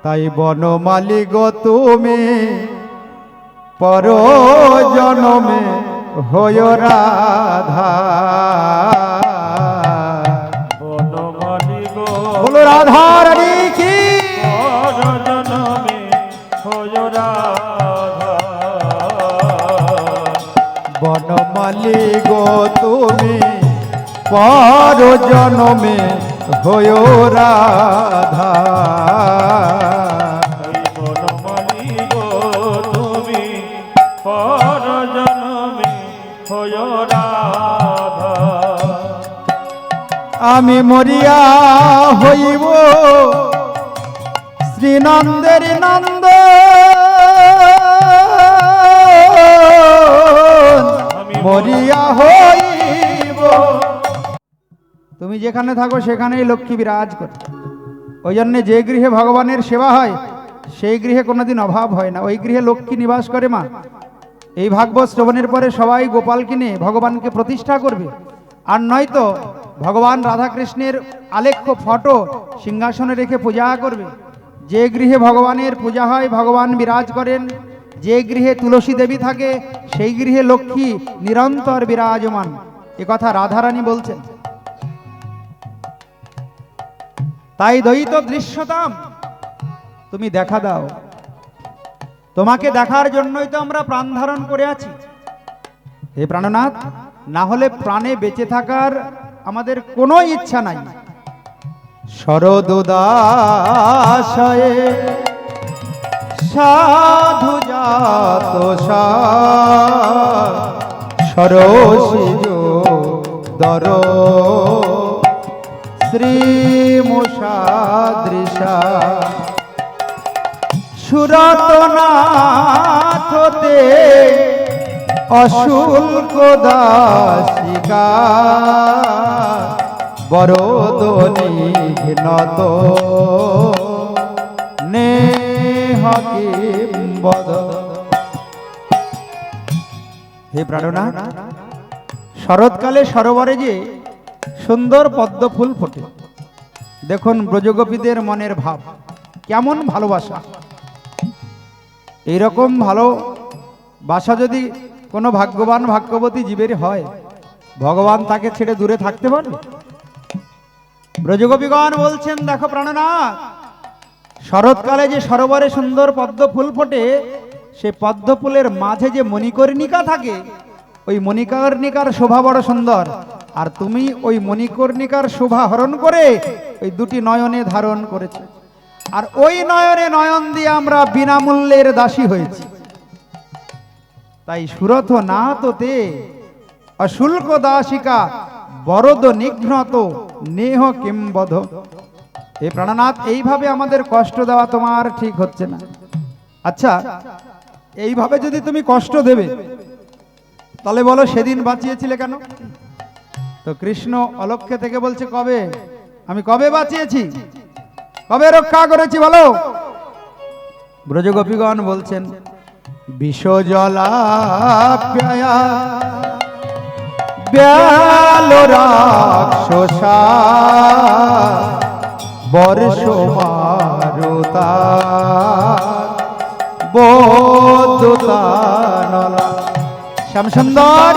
তাই বনমালী গো তুমি পর জনমে হয় রাধা। বনমালী গো বলো রাধা রানী কি, পর জনমে হয় রাধা। বনমালী গো তুমি পর জনমে হয় রাধা। বনমালী গো তুমি পর জনমে হয় রাধা। আমি মরিয়া হইব শ্রীনন্দের নন্দ, মরিয়া হইব। তুমি যেখানে থাকো সেখানেই লক্ষ্মী বিরাজ করে। ওই জন্যে যে গৃহে ভগবানের সেবা হয় সেই গৃহে কোনোদিন অভাব হয় না, ওই গৃহে লক্ষ্মী নিবাস করে মা। এই ভাগবত শ্রবণের পরে সবাই গোপাল কিনে ভগবানকে প্রতিষ্ঠা করবে, আর নয়তো ভগবান রাধাকৃষ্ণের আলেখ্য ফটো সিংহাসনে রেখে পূজা করবে। যে গৃহে ভগবানের পূজা হয় ভগবান বিরাজ করেন, যে গৃহে তুলসী দেবী থাকে সেই গৃহে লক্ষ্মী নিরন্তর বিরাজমান। একথা রাধারানী বলছেন। তাই দ্বৈত দৃশ্যতাম তুমি দেখা দাও। তোমাকে দেখার জন্যই তো আমরা প্রাণ ধারণ করে আছি হে প্রাণনাথ, না হলে প্রাণে বেঁচে থাকার আমাদের কোনো ইচ্ছা নাই। শরদোদাশয়ে সাধু জাত সরসিজ দর শ্রীমুষাদৃশা সুরতনাথতে অশুল্ক দাসিকা বরদনিঘ্নত নেহ কিম্বদ। হে প্রাণনাথ, শরৎকালে সরোবরে যে সুন্দর পদ্ম ফুল ফোটে, দেখুন ব্রজগোপীদের মনের ভাব কেমন ভালোবাসা। এইরকম ভালোবাসা যদি কোনো ভাগ্যবান ভাগ্যবতী জীবের হয়, ভগবান তাকে ছেড়ে দূরে থাকতে পারবে? ব্রজগোপীগণ বলছেন, দেখো প্রাণনাথ, শরৎকালে যে সরোবরে সুন্দর পদ্ম ফুল ফোটে, সে পদ্ম ফুলের মাঝে যে মণিকর্ণিকা থাকে, ওই মণিকর্ণিকার শোভা বড় সুন্দর। আর তুমি ওই মণিকর্ণিকার শোভা হরণ করে ওই দুটি নয়নে ধারণ করেছে, আর ওই নয়নে নয়ন দিয়ে আমরা বিনামূল্যের দাসী হয়েছি। তাই সুরথ না তোতে অশুল্ক দাসিকা বরদ নিঘ্নত নেহ কিম্বধ। হে প্রাণনাথ, এইভাবে আমাদের কষ্ট দেওয়া তোমার ঠিক হচ্ছে না। আচ্ছা, এইভাবে যদি তুমি কষ্ট দেবে তাহলে বলো সেদিন বাঁচিয়েছিলে কেন? তো কৃষ্ণ অলক্ষ্যে থেকে বলছে, কবে? আমি কবে বাঁচিয়েছি, কবে রক্ষা করেছি বলো? ব্রজগোপীগণ বলছেন, বিষজলাপ্যয়া ব্যাল রাক্ষসা বর্ষ মারুতা বোধতানলা। শ্যামসুন্দর,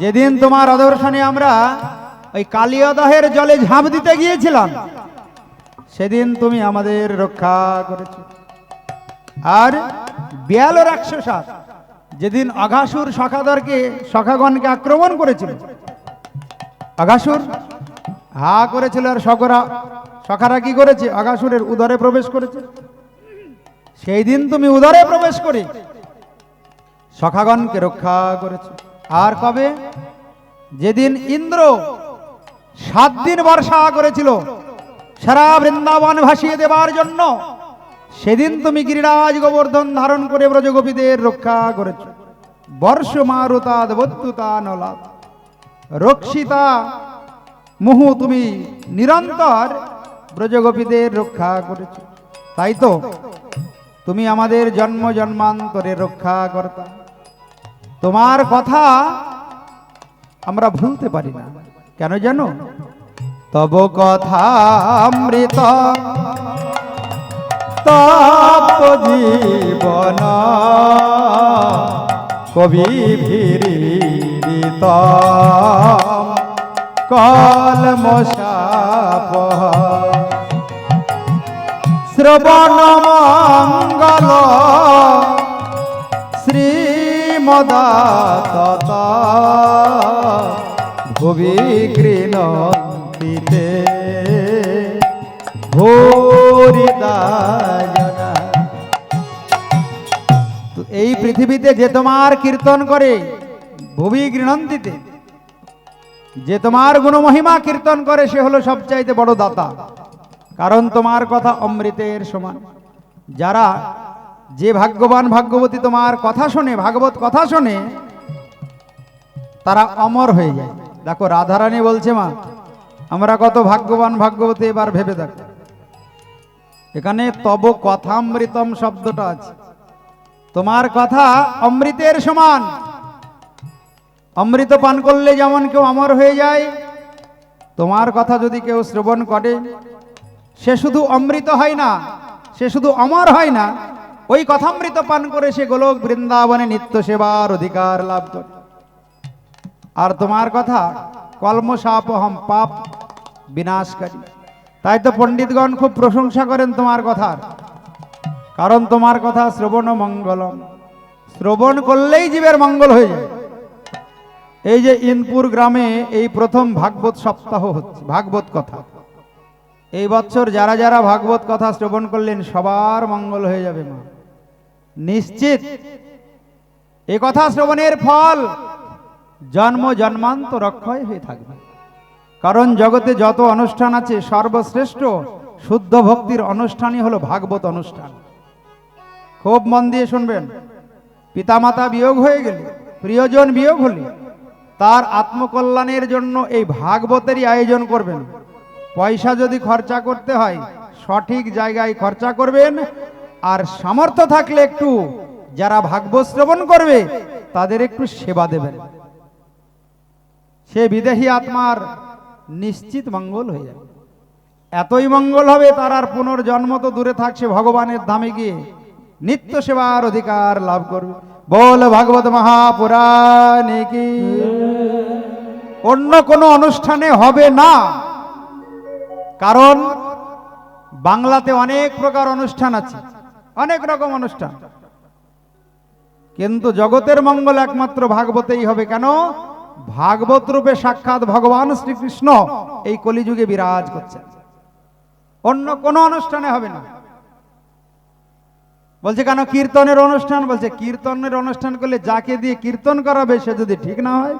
যেদিন তোমার আদর্শনে আমরা ওই কালিয়াদহের জলে ঝাঁপ দিতে গিয়েছিলাম, সেদিন তুমি আমাদের রক্ষা করেছো। আর ব্যাল রাক্ষসা যেদিন অঘাসুর সখাগণকে আক্রমণ করেছিল, অঘাসুর হা করেছিল, আর সখারা কি করেছে? অঘাসুরের উদরে প্রবেশ করেছে। সেই দিন তুমি উদরে প্রবেশ করে সখাগণকে রক্ষা করেছে। আর কবে? যেদিন ইন্দ্র 7 দিন বর্ষা করেছিল সারা বৃন্দাবন ভাসিয়ে দেবার জন্য, সেদিন তুমি গিরিরাজ গোবর্ধন ধারণ করে ব্রজগোপীদের রক্ষা করেছ। বর্ষ মারুতা দেবত্যুতা নলা রক্ষিতা মুহু, তুমি নিরন্তর ব্রজগোপীদের রক্ষা করেছ। তাই তো তুমি আমাদের জন্ম জন্মান্তরে রক্ষা কর্তা। তোমার কথা আমরা ভুলতে পারি না, কেন জানো? তব কথা অমৃত তপ্ত জীবন কবি ভিড়িত কলমশাপ শ্রবণ মঙ্গল শ্রীমদাত ভুবি গৃণন্তিতে ভূরিদায়না। তো এই পৃথিবীতে যে তোমার কীর্তন করে ভুবি গৃণন্তিতে, যে তোমার গুণমহিমা কীর্তন করে সে হলো সবচাইতে বড় দাতা, কারণ তোমার কথা অমৃতের সমান। যারা যে ভাগ্যবান ভাগ্যবতী তোমার কথা শোনে, ভাগবত কথা শোনে, তারা অমর হয়ে যায়। দেখো রাধারানী বলছে, মা আমরা কত ভাগ্যবান ভাগ্যবতী, এবার ভেবে দেখো এখানে তব কথামৃতম শব্দটা আছে। তোমার কথা অমৃতের সমান। অমৃত পান করলে যেমন কেউ অমর হয়ে যায়, তোমার কথা যদি কেউ শ্রবণ করে সে শুধু অমৃত হয় না, সে শুধু অমর হয় না, ওই কথামৃত পান করে সে গোলক বৃন্দাবনে নিত্য সেবার অধিকার লাভ করে। আর তোমার কথা কলমশাপহম, পাপ বিনাশকারী। তাই তো পণ্ডিতগণ খুব প্রশংসা করেন তোমার কথার, কারণ তোমার কথা শ্রবণ মঙ্গলম, শ্রবণ করলেই জীবের মঙ্গল হয়ে যায়। এই যে ইনপুর গ্রামে এই প্রথম ভাগবত সপ্তাহ হচ্ছে, ভাগবত কথা। এই বছর যারা যারা ভাগবত কথা শ্রবণ করলেন সবার মঙ্গল হয়ে যাবে মা, নিশ্চিত। এই কথা শ্রবণের ফল জন্ম জন্মান্তর অক্ষয় হয়ে থাকবে। কারণ জগতে যত অনুষ্ঠান আছে সর্বশ্রেষ্ঠ শুদ্ধ ভক্তির অনুষ্ঠানই হলো ভাগবত অনুষ্ঠান। খুব মন দিয়ে শুনবেন। পিতামাতা বিয়োগ হয়ে গেলে, প্রিয়জন বিয়োগ হলে তার আত্মকল্যাণের জন্য এই ভাগবতেরই আয়োজন করবেন। পয়সা যদি খরচা করতে হয় সঠিক জায়গায় খরচা করবেন, আর সামর্থ্য থাকলে একটু যারা ভাগবত শ্রবণ করবে তাদের একটু সেবা দেবেন। সে বিদেহী আত্মার নিশ্চিত মঙ্গল হয়ে যাবে। এতই মঙ্গল হবে তার আর পুনর্জন্ম তো দূরে থাকছে, ভগবানের ধামে গিয়ে নিত্য সেবার অধিকার লাভ করবে। বল ভাগবত মহাপুরাণে কি। অন্য কোনো অনুষ্ঠানে হবে না, কারণ বাংলাতে অনেক প্রকার অনুষ্ঠান আছে, অনেক রকম অনুষ্ঠান, কিন্তু জগতের মঙ্গল একমাত্র ভাগবতেই হবে। কেন? ভাগবত রূপে সাক্ষাৎ ভগবান শ্রীকৃষ্ণ এই কলিযুগে বিরাজ করছেন, অন্য কোনো অনুষ্ঠানে হবে না। বলছে কেন কীর্তনের অনুষ্ঠান? বলছে কীর্তনের অনুষ্ঠান করলে যাকে দিয়ে কীর্তন করাবে সে যদি ঠিক না হয়,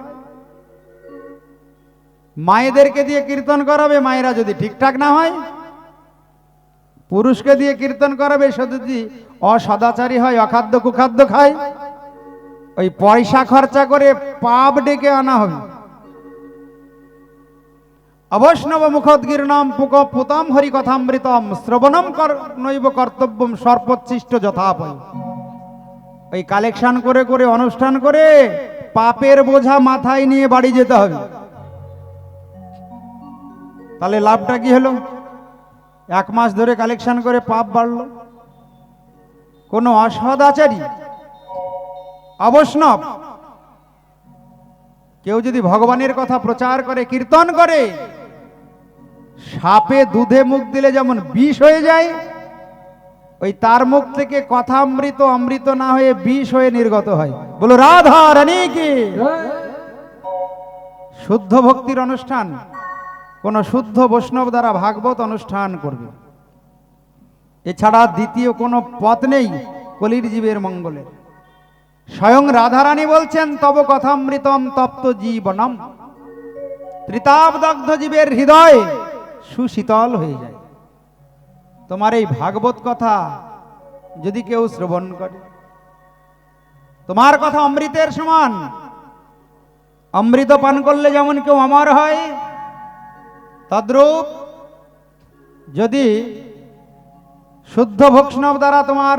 মায়েদেরকে দিয়ে কীর্তন করাবে মায়েরা যদি ঠিকঠাক না হয়, পুরুষকে দিয়ে কীর্তন করাবে সে যদি অসদাচারী হয়, অখাদ্য কুখাদ্য খায়, ওই পয়সা খরচা করে পাপ ডেকে আনা হবে। অবৈষ্ণব মুখোদ্গীর্ণম পুতম হরি কথামৃতম শ্রবণম নৈব কর্তব্যম সর্বোচ্ছিষ্ট যথাপয়। ওই কালেকশন করে করে অনুষ্ঠান করে পাপের বোঝা মাথায় নিয়ে বাড়ি যেতে হবে। তাহলে লাভটা কি হলো? 1 মাস ধরে কালেকশন করে পাপ বাড়লো। কোন অসদাচারী অবৈষ্ণব কেউ যদি ভগবানের কথা প্রচার করে, কীর্তন করে, সাপে দুধে মুখ দিলে যেমন বিষ হয়ে যায়, ওই তার মুখ থেকে কথা অমৃত অমৃত না হয়ে বিষ হয়ে নির্গত হয়। বলো রাধা রানী কি। শুদ্ধ ভক্তির অনুষ্ঠান কোন শুদ্ধ বৈষ্ণব দ্বারা ভাগবত অনুষ্ঠান করবে, এছাড়া দ্বিতীয় কোনো পথ নেই কলির জীবের মঙ্গলে। স্বয়ং রাধারানী বলছেন তব কথামৃতম তপ্ত জীবনম, ত্রিতাপদগ্ধ জীবের হৃদয় সুশীতল হয়ে যায়। তোমার এই ভাগবত কথা যদি কেউ শ্রবণ করে, তোমার কথা অমৃতের সমান। অমৃত পান করলে যেমন কেউ অমর হয়, তদ্রূপ যদি শুদ্ধ বৈষ্ণব দ্বারা তোমার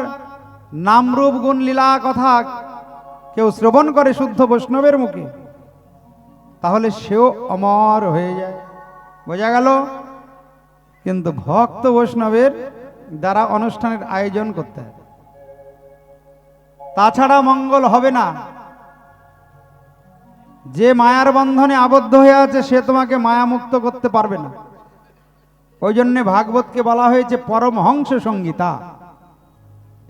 নামরূপ গুণ লীলা কথা কেউ শ্রবণ করে শুদ্ধ বৈষ্ণবের মুখে, তাহলে সেও অমর হয়ে যায়। বোঝা গেল? কিন্তু ভক্ত বৈষ্ণবের দ্বারা অনুষ্ঠানের আয়োজন করতে হবে। তাছাড়া মঙ্গল হবে না। যে মায়ার বন্ধনে আবদ্ধ হয়ে আছে সে তোমাকে মায়ামুক্ত করতে পারবে না। ওই জন্যে ভাগবতকে বলা হয়েছে পরমহংস সংগীতা।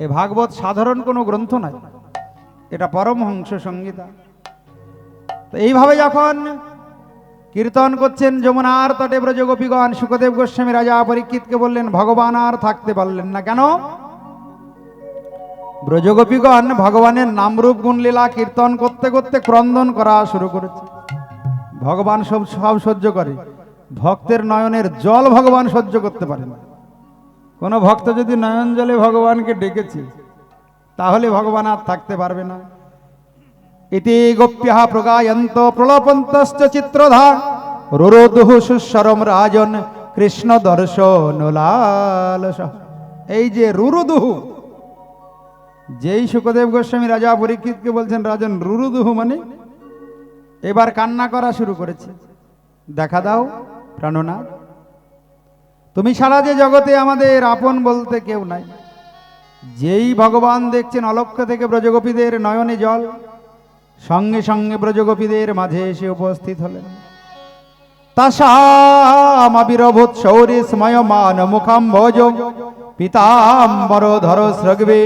এ ভাগবত সাধারণ কোনো গ্রন্থ নয়, এটা পরমহংস সংগীতা। তো এইভাবে যখন কীর্তন করছেন যমুনার তটে ব্রজগোপীগণ, সুখদেব গোস্বামী রাজা পরীক্ষিতকে বললেন ভগবান আর থাকতে পারলেন না। কেন? ব্রজগোপীগণ ভগবানের নামরূপ গুণলীলা কীর্তন করতে করতে ক্রন্দন করা শুরু করেছে। ভগবান সব সহ্য করে, ভক্তের নয়নের জল ভগবান সহ্য করতে পারে না। কোন ভক্ত যদি নয়ন জলে ভগবানকে ডেকেছে তাহলে ভগবান আর থাকতে পারবে না। ইতি গোপ্যা প্রগায়ন্ত প্রলপন্তশ্চ চিত্রধা রুরুদুঃ সুস্বরম রাজন কৃষ্ণ দর্শন লালসা। এই যে রুরুদুঃ, যেই সুখদেব গোস্বামী রাজা পরীক্ষিতকে বলছেন রাজন রুরুদুঃ মানে এবার কান্না করা শুরু করেছে। দেখা দাও প্রাণনাথ, তুমি ছাড়া যে জগতে আমাদের আপন বলতে কেউ নাই। যেই ভগবান দেখছেন অলক্ষ থেকে ব্রজগোপীদের নয়নে জল, সঙ্গে সঙ্গে ব্রজগোপীদের মাঝে এসে উপস্থিত হলেন। তাসামাবিরভূত শৌরি স্ময়মান মুখাম ভোজ পিতাম্বর ধর স্রগ্বে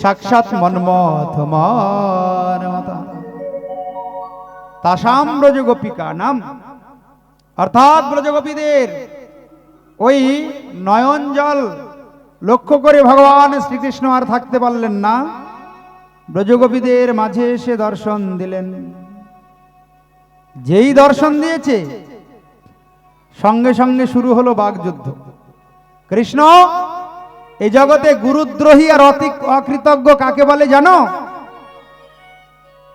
সাক্ষাৎ মন্মথ মানমতা। তাসাম ব্রজগোপিকা নাম, অর্থাৎ ব্রজগোপীদের ওই নয়ন জল লক্ষ্য করে ভগবান শ্রীকৃষ্ণ আর থাকতে পারলেন না, ব্রজগোপীদের মাঝে এসে দর্শন দিলেন। যেই দর্শন দিয়েছে সঙ্গে সঙ্গে শুরু হলো বাগযুদ্ধ। কৃষ্ণ, এই জগতে গুরুদ্রোহী আর অকৃতজ্ঞ কাকে বলে জানো?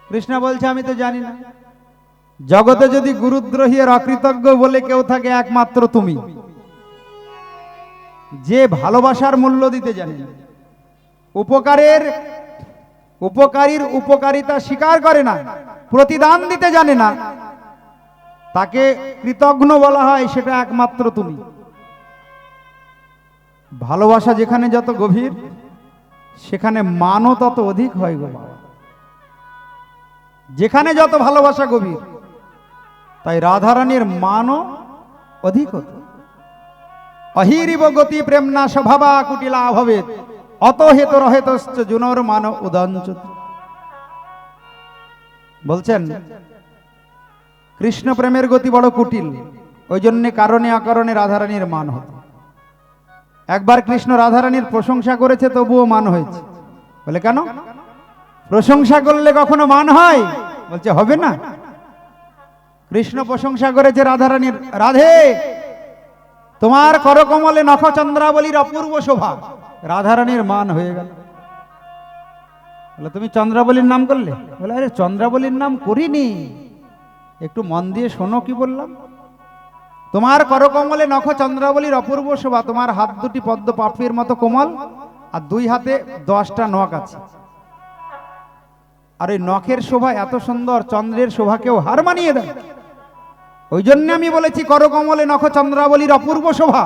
কৃষ্ণ বলছে আমি তো জানি না। জগতে যদি গুরুদ্রোহী আর অকৃতজ্ঞ বলে কেউ থাকে একমাত্র তুমি, যে ভালোবাসার মূল্য দিতে জানে না, উপকারীর উপকারিতা স্বীকার করে না, প্রতিদান দিতে জানে না, তাকে কৃতজ্ঞ বলা হয়, সেটা একমাত্র তুমি। ভালোবাসা যেখানে যত গভীর সেখানে মানও তত অধিক হয় গো বাবা। যেখানে যত ভালোবাসা গভীর তাই রাধারানীর মানও অধিক হতো। অহিরিব গতি প্রেমনা স্বভাবা কুটিলা ভবেত অত হেতু রহেতশ্চ জুনর মান উদঞ্চত। বলছেন কৃষ্ণ প্রেমের গতি বড় কুটিল, ওই জন্য কারণে অকারণে রাধারানীর মান হতো। একবার কৃষ্ণ রাধারানীর প্রশংসা করেছে তবুও মান হয়েছে। বলে কেন? প্রশংসা করলে কখনো মান হয়? বলছে হবে না। কৃষ্ণ প্রশংসা করেছে রাধারানীর, রাধে তোমার করকমলে নখচন্দ্রাবলীর অপূর্ব শোভা। রাধারানীর মান হয়ে গেল। বলে তুমি চন্দ্রাবলীর নাম করলে? বলে আরে চন্দ্রাবলীর নাম করিনি, একটু মন দিয়ে শোনো কি বললাম। তোমার করকমলে নখ চন্দ্রাবলীর অপূর্ব শোভা, তোমার হাত দুটি পদ্ম পাপড়ির মতো কোমল, আর দুই হাতে 10টা নখ আছে। আর এই নখের শোভা এত সুন্দর, চন্দ্রের শোভাকেও হার মানিয়ে দেয়। ওই জন্য আমি বলেছি করকমলে নখ চন্দ্রাবলীর অপূর্ব শোভা।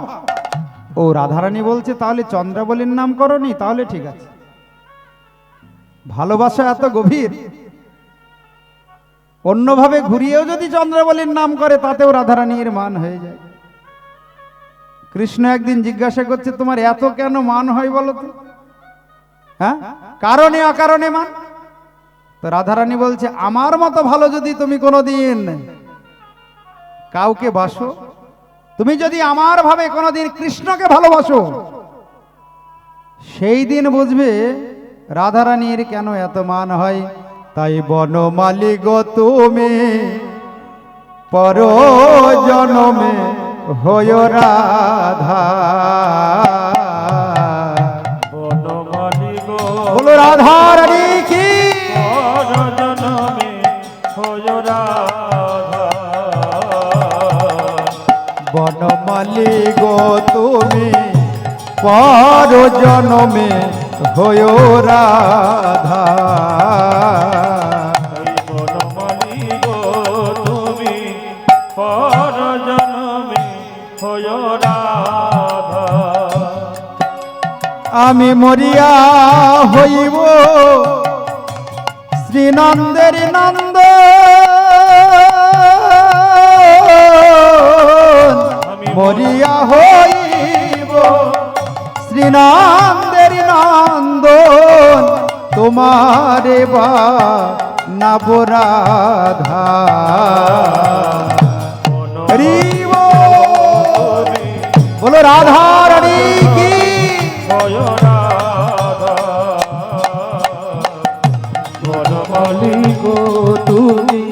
ও রাধারানী বলছে তাহলে চন্দ্রাবলীর নাম করনি? তাহলে ঠিক আছে। ভালোবাসা এত গভীর, অন্যভাবে ঘুরিয়েও যদি চন্দ্রাবলীর নাম করে তাতেও রাধারানীর মান হয়ে যায়। কৃষ্ণ একদিন জিজ্ঞাসা করছে তোমার এত কেন মান হয় বলো তো? হ্যাঁ, কারণে অকারণে মান। তো রাধারানী বলছে আমার মতো ভালো যদি তুমি কোনোদিন কাউকে বাসো, তুমি যদি আমার ভাবে কোনোদিন কৃষ্ণকে ভালোবাসো, সেই দিন বুঝবে রাধারানীর কেন এত মান হয়। তাই বনমালী গো তুমি পর জনমে হয় রাধা। বনমালী গো বলো রাধারানী কি? পর জনমে হয় রাধা। বনমালী গো তুমি পর জনমে হয় রাধা। বনমালী গো তুমি পর জনমে হয় রাধা। আমি মরিয়া হইব শ্রীনন্দের নন্দ মরিয়া হইব শ্রীনন্দের নন্দন তোমারে বা নবরাধা হরিব বলো রাধা রানী কি হয় রাধা বনমালী গো তুমি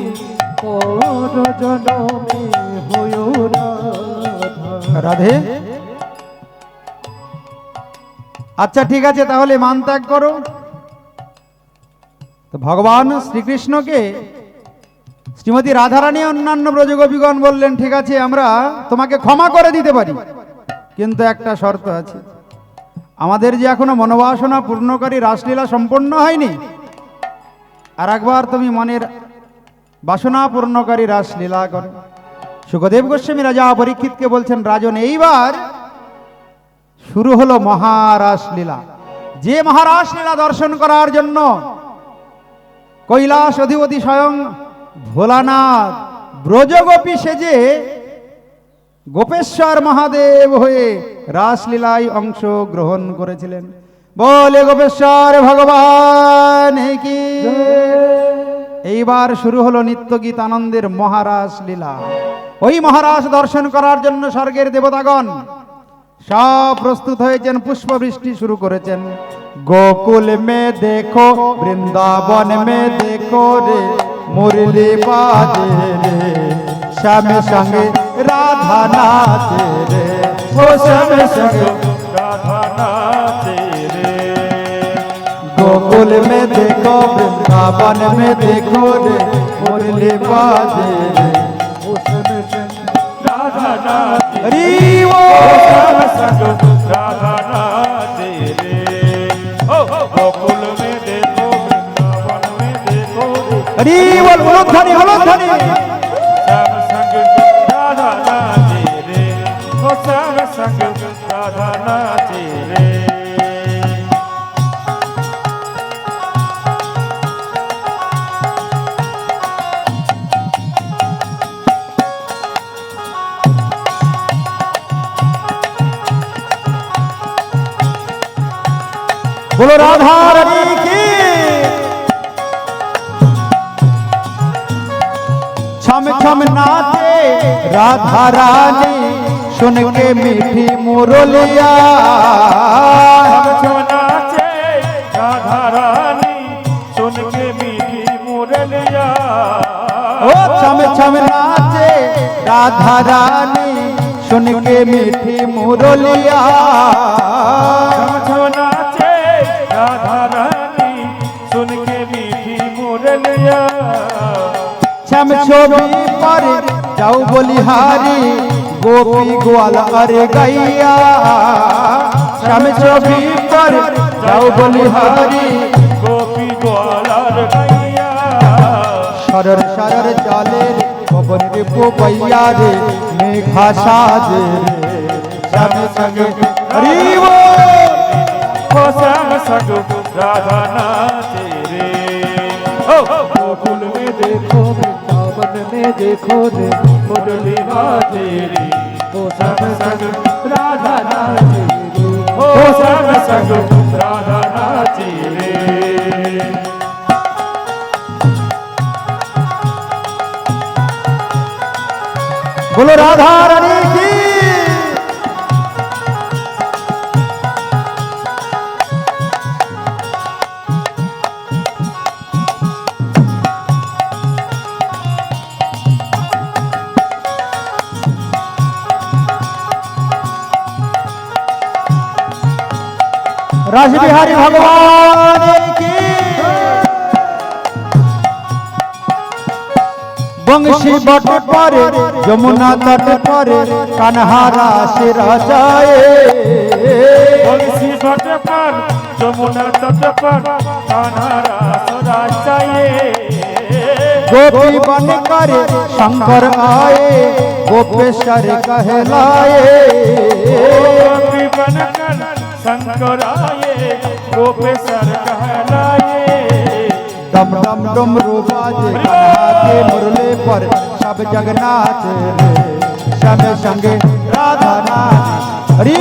পর জনমে হয় রাধা। রাধে আচ্ছা ঠিক আছে, তাহলে মান ত্যাগ করো। তো ভগবান শ্রীকৃষ্ণকে শ্রীমতী রাধারানী অন্যান্য ব্রজগোপীগণ বললেন, ঠিক আছে আমরা তোমাকে ক্ষমা করে দিতে পারি, কিন্তু একটা শর্ত আছে, আমাদের যে এখনো মনোবাসনা পূর্ণকারী রাসলীলা সম্পন্ন হয়নি, আর একবার তুমি মনের বাসনা পূর্ণকারী রাসলীলা করো। সুখদেব গোস্বামী রাজা পরীক্ষিতকে বলছেন, রাজন এইবার শুরু হলো মহারাস লীলা। যে মহারাস লীলা দর্শন করার জন্য কৈলাস অধিপতি স্বয়ং ভোলানাথ ব্রজগোপী সেজে গোপেশ্বর মহাদেব হয়ে রাসলীলায় অংশ গ্রহণ করেছিলেন। বলে গোপেশ্বর ভগবান কি। এইবার শুরু হলো নিত্যগীত আনন্দের মহারাস লীলা। ওই মহারাস দর্শন করার জন্য স্বর্গের দেবতাগণ সব প্রস্তুত হয়েছেন, পুষ্প বৃষ্টি শুরু করেছেন। গোকুল মে দেখো বৃন্দাবন মে দেখো রে মুরলি বাজে রে শ্যাম সঙ্গে রাধা নাচে রে ও শ্যাম সঙ্গে রাধা নাচে রে। गोकुल में देखो वृंदावन में देखो रे मुरली बाजे रे उसमें राधा नाचे हरि श्याम संग राधा नाचे रे। ओ गोकुल में देखो वृंदावन में देखो हरि बोल बोलो धनी श्याम संग राधा नाचे रे। ओ श्याम संग राधा नाचे रे। बोलो राधा रानी की। छम छम नाचे राधा रानी सुन के मीठी मुरलिया छम छम नाचे राधा रानी सुन के मीठी मुरलिया। ओ छम छम नाचे राधा रानी सुन के मीठी मुरलिया छम छम नाचे राधा रानी सुन के मीठी मुरलिया। छम छोबी पर जाऊ बोलिहारी गोपी ग्वाल अरे गैया छम छोबी पर जाऊ बोलिहारी गोपी ग्वालार गैया। शरर शरर चाले पवन रे पोपैया रे मेघा साजे रे श्याम संग हरि ओ श्याम संग राधा नाचे रे। ओ गोकुल में देखो वृंदावन में देखो रे मुरली बाजे रे। ओ श्याम संग राधा नाचे रे। ओ श्याम संग राधा नाचे रे। बोलो राधा रानी की। राज बिहारी भगवान की। बंशी बट पर यमुना तट पर कन्हा रास रचाए बंसी बट पर यमुना तट पर कान्हा रास रचाए। गोपी बन कर शंकर आए गोपेश्वर कहलाए गोपी बनकर शंकर आए प्रोफेसर कहलाए। डम डम डमरू बाजे कान्हा के मुरली पर सब जग नाचे रे श्याम संगे राधा नाचे हरि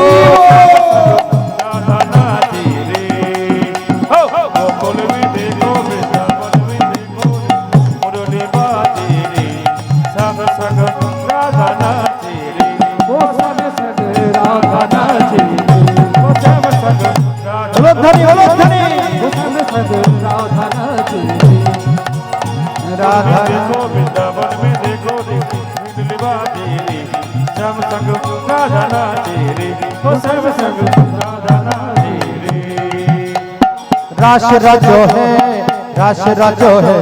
राधा नाचे रे। हो गोकुल में देखो वृंदावन में देखो मुरली बाजे रे सब संग राधा नाचे रे। वो सब संग राधा नाचे रे। वो सब संग राधा धनी वो सब संग राधा नाचे रे। राधा देखो वृंदावन में देखो मुरली बाजे रे सब संग राधा नाचे रे। वो सब संग राधा नाचे रे। रास रचो है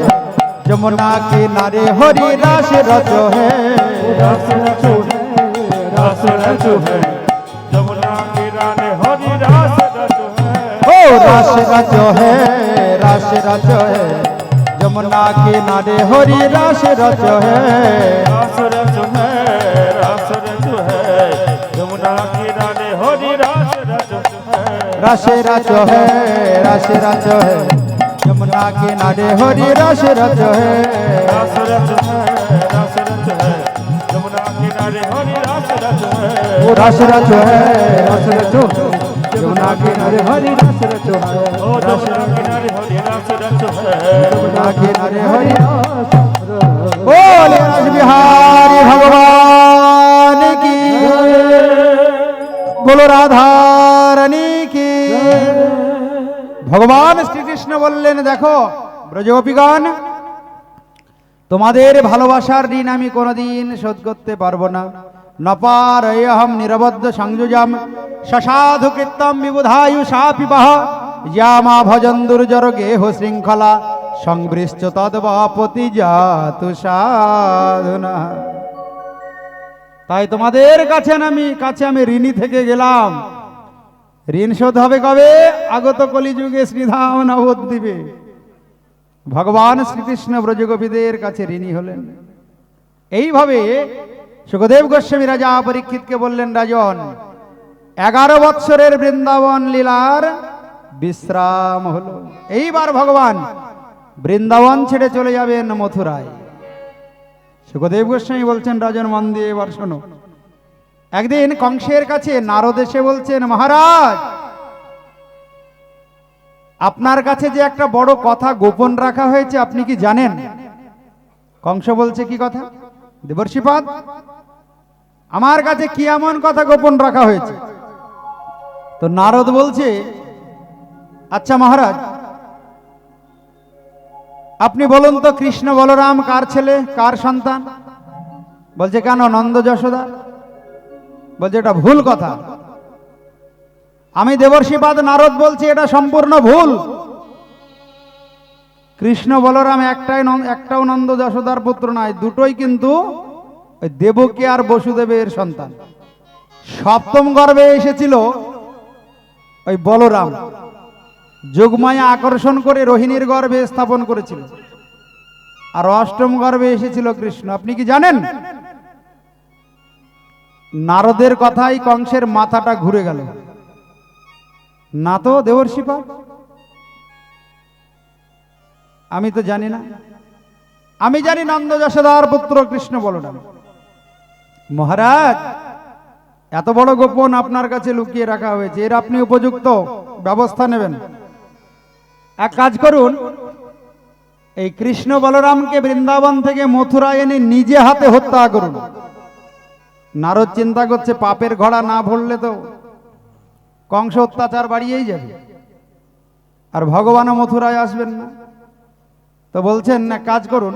जमुना किनारे हरि रास रचो है रस रचो है जमुना किनारे हरि रस रचो है। ओ रास रचो है जमुना किनारे हरि रास रचो है रस रचो है जमुना किनारे हरि रस रचो है। रास रचो है जमुना किनारे हरि रास रचो है रस रचो है जमुना किनारे हरि रस रचो है। ओ रास रचो है जमुना किनारे हरि रास रचो है ओ जमुना किनारे हरि रस रचो है। जमुना किनारे हरि बोले रस बिहारी भगवान की बोलो राधा रानी की। ভগবান শ্রীকৃষ্ণ বললেন দেখো ব্রজগোপীগণ তোমাদের ভালোবাসার ঋণ আমি কোনোদিন শোধ করতে পারবো না। নপার অহম নিরবদ্ধ সংযুজাম সসাধু কৃত্যম বিবুধায়ুষা পিপাহ ইয়ামা ভজন দুর্জর গেহ শৃঙ্খলা সংবৃষ্ট তদ্বাপতি জাতু সাধুনা। তাই তোমাদের কাছে আমি ঋণী থেকে গেলাম। ঋণ শোধ হবে কবে? আগত কলিযুগে শ্রীধাম নবদ্বীপে ভগবান শ্রীকৃষ্ণ ব্রজগোপীদের কাছে ঋণী হলেন। এইভাবে সুখদেব গোস্বামী রাজা পরীক্ষিতকে বললেন রাজন 11 বৎসরের বৃন্দাবন লীলার বিশ্রাম হলো। এইবার ভগবান বৃন্দাবন ছেড়ে চলে যাবেন মথুরায়। সুখদেব গোস্বামী বলছেন রাজন মন দিয়ে এবার শোনো। একদিন কংসের কাছে নারদ এসে বলছেন মহারাজ আপনার কাছে যে একটা বড় কথা গোপন রাখা হয়েছে আপনি কি জানেন? কংস বলছে কি কথা? দেবর্ষিপাদ আমার কাছে কি এমন কথা গোপন রাখা হয়েছে? তো নারদ বলছে আচ্ছা মহারাজ আপনি বলুন তো কৃষ্ণ বলরাম কার ছেলে কার সন্তান? বলছে কেন নন্দ যশোদা? বলছে এটা ভুল কথা। আমি দেবর্ষিপাদ নারদ বলছি এটা সম্পূর্ণ ভুল। কৃষ্ণ বলরাম একটাও নন্দ যশোদার পুত্র নয়, দুটোই কিন্তু ওই দেবকী আর বসুদেবের সন্তান। সপ্তম গর্ভে এসেছিল ওই বলরাম, যোগমায়া আকর্ষণ করে রোহিণীর গর্ভে স্থাপন করেছিল, আর অষ্টম গর্ভে এসেছিল কৃষ্ণ। আপনি কি জানেন? নারদের কথাই কংসের মাথাটা ঘুরে গেল। না তো দেবর্ষিপাদ, আমি তো জানি না। আমি জানি নন্দ যশোদার পুত্র কৃষ্ণ বলরাম। মহারাজ এত বড় গোপন আপনার কাছে লুকিয়ে রাখা হয়েছে, এর আপনি উপযুক্ত ব্যবস্থা নেবেন। এক কাজ করুন, এই কৃষ্ণ বলরামকে বৃন্দাবন থেকে মথুরা এনে নিজে হাতে হত্যা করুন। নারদ চিন্তা করছে পাপের ঘোড়া না ভরলে তো কংস অত্যাচার বাড়িয়েই যাবে, আর ভগবানও মথুরায় আসবেন না। তো বলছেন না কাজ করুন,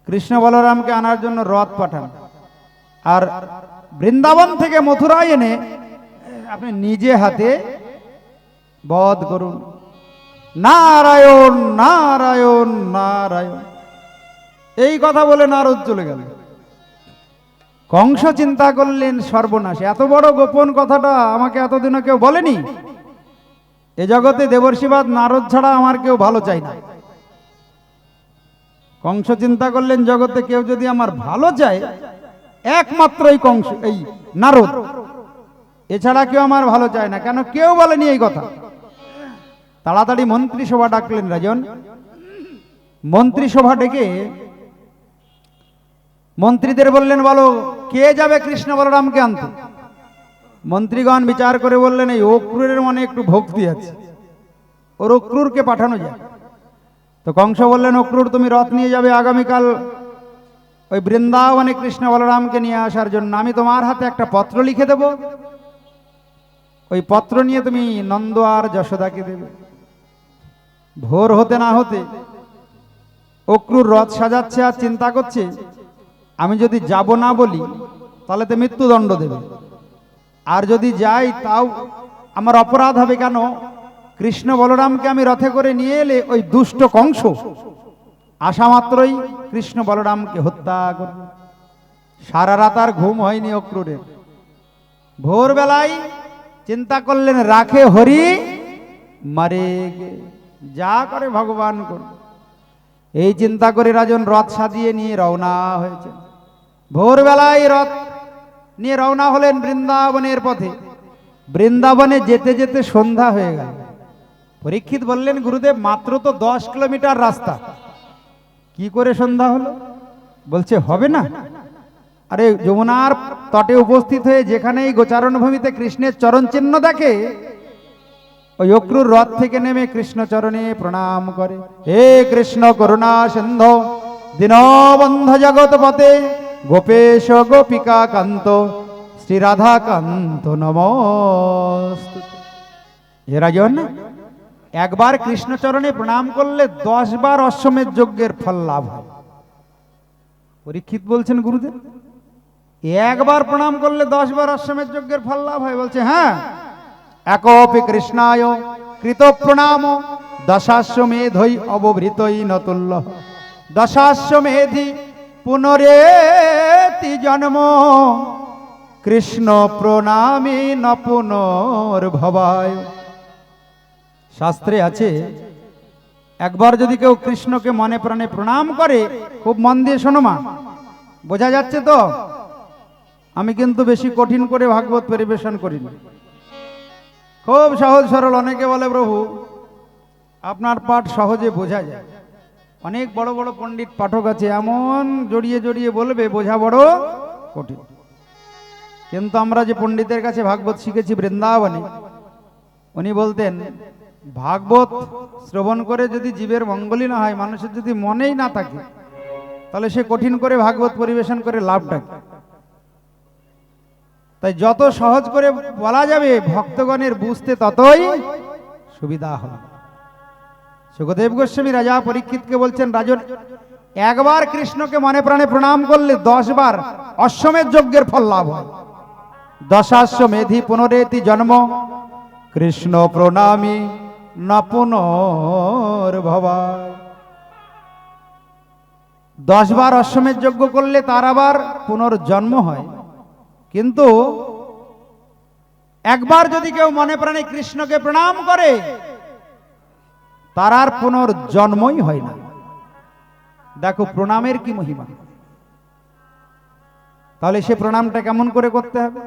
কৃষ্ণ বলরামকে আনার জন্য রথ পাঠান, আর বৃন্দাবন থেকে মথুরায় এনে আপনি নিজে হাতে বধ করুন। নারায়ণ নারায়ণ নারায়ণ, এই কথা বলে নারদ চলে গেল। কংস চিন্তা করলেন সর্বনাশ, এত বড় গোপন কথাটা আমাকে এতদিনও কেউ বলেনি। এ জগতে দেবর্ষিপাদ নারদ ছাড়া আমার কেউ ভালো চাই না। কংস চিন্তা করলেন জগতে কেউ যদি আমার ভালো চায় একমাত্র এই কংস, এই নারদ, এছাড়া কেউ আমার ভালো চায় না। কেন? কেউ বলেনি এই কথা। তাড়াতাড়ি মন্ত্রিসভা ডাকলেন রাজন। মন্ত্রিসভা ডেকে মন্ত্রীদের বললেন, বলো কে যাবে কৃষ্ণ বলরামকে আনতে? মন্ত্রীগণ বিচার করে বললেন, এই অক্রূরের মনে একটু ভক্তি আছে, ওর অক্রূরকে পাঠানো যায়। তো কংস বললেন, অক্রূর তুমি রথ নিয়ে যাবে আগামীকাল ওই বৃন্দাবনে কৃষ্ণ বলরামকে নিয়ে আসার জন্য। আমি তোমার হাতে একটা পত্র লিখে দেব, ওই পত্র নিয়ে তুমি নন্দ আর যশোদাকে দেবে। ভোর হতে না হতে অক্রূর রথ সাজাচ্ছে আর চিন্তা করছে, আমি যদি যাব না বলি তাহলে তো মৃত্যুদণ্ড দেবে, আর যদি যাই তাও আমার অপরাধ হবে। কেন? কৃষ্ণ বলরামকে আমি রথে করে নিয়ে এলে ওই দুষ্ট কংস আসা মাত্রই কৃষ্ণ বলরামকে হত্যা করবে। সারা রাত আর ঘুম হয়নি অক্রূরের। ভোরবেলায় চিন্তা করলেন, রাখে হরি মারে গে, যা করে ভগবান করবে। এই চিন্তা করে রাজন রথ সাজিয়ে নিয়ে রওনা হয়েছে। ভোরবেলায় রথ নিয়ে রওনা হলেন বৃন্দাবনের পথে। বৃন্দাবনে যেতে যেতে সন্ধ্যা হয়ে গেল। পরীক্ষিত বললেন, গুরুদেব মাত্র তো 10 কিলোমিটার রাস্তা, কি করে সন্ধ্যা হলো? বলছে হবে না, আরে যমুনার তটে উপস্থিত হয়ে যেখানেই গোচারণ ভূমিতে কৃষ্ণের চরণ চিহ্ন দেখে, ওই অক্রূর রথ থেকে নেমে কৃষ্ণ চরণে প্রণাম করে। হে কৃষ্ণ করুণা সিন্ধু দীনবন্ধ জগৎপতে গোপেশ গোপিকা কান্ত শ্রী রাধা কান্ত নমস্তুতে। হে রাজন, একবার কৃষ্ণ চরণে প্রণাম করলে 10 বার অশ্বমেধ যজ্ঞের ফল লাভ হয়। পরীক্ষিত বলছেন, গুরুদেব একবার প্রণাম করলে 10 বার অশ্বমেধ যজ্ঞের ফল লাভ হয়? বলছে হ্যাঁ। একপি কৃষ্ণায় কৃত প্রণাম দশাশ্বমেধৈ অবভৃতই নতুল্য দশাশ্বমেধি পুনরেতি জন্ম কৃষ্ণ প্রণামী ন পুনর্ভবায়। শাস্ত্রে আছে, একবার যদি কেউ কৃষ্ণকে মনে প্রাণে প্রণাম করে, খুব মন দিয়ে শোনো মা, বোঝা যাচ্ছে তো? আমি কিন্তু বেশি কঠিন করে ভাগবত পরিবেশন করিনি, খুব সহজ সরল। অনেকে বলে প্রভু আপনার পাঠ সহজে বোঝা যায়। অনেক বড় বড় পণ্ডিত পাঠক আছে, এমন জড়িয়ে জড়িয়ে বলবে বোঝা বড় কঠিন। কিন্তু আমরা যে পণ্ডিতের কাছে ভাগবত শিখেছি বৃন্দাবনে, উনি বলতেন, ভাগবত শ্রবণ করে যদি জীবের মঙ্গলই না হয়, মানুষের যদি মনেই না থাকে, তাহলে সে কঠিন করে ভাগবত পরিবেশন করে লাভটা কি? তাই যত সহজ করে বলা যাবে ভক্তগণের বুঝতে ততই সুবিধা হবে। সুখদেব গোস্বামী রাজা পরীক্ষিতকে বলছেন, রাজন একবার কৃষ্ণকে মনে প্রাণে প্রণাম করলে 10 বার অশ্বমেধ যজ্ঞের ফল লাভ হয়। দশাশ্বমেধি পুনরেতি জন্ম কৃষ্ণ প্রণামী ন পুনর্ভবায়। 10 বার অশ্বমেধ যজ্ঞ করলে তার আবার পুনর্জন্ম হয়। কিন্তু একবার যদি কেউ মনে প্রাণে কৃষ্ণকে প্রণাম করে, তার আর পুনর্জন্মই হয় না। দেখো প্রণামের কি মহিমা। তাহলে সে প্রণামটা কেমন করে করতে হবে?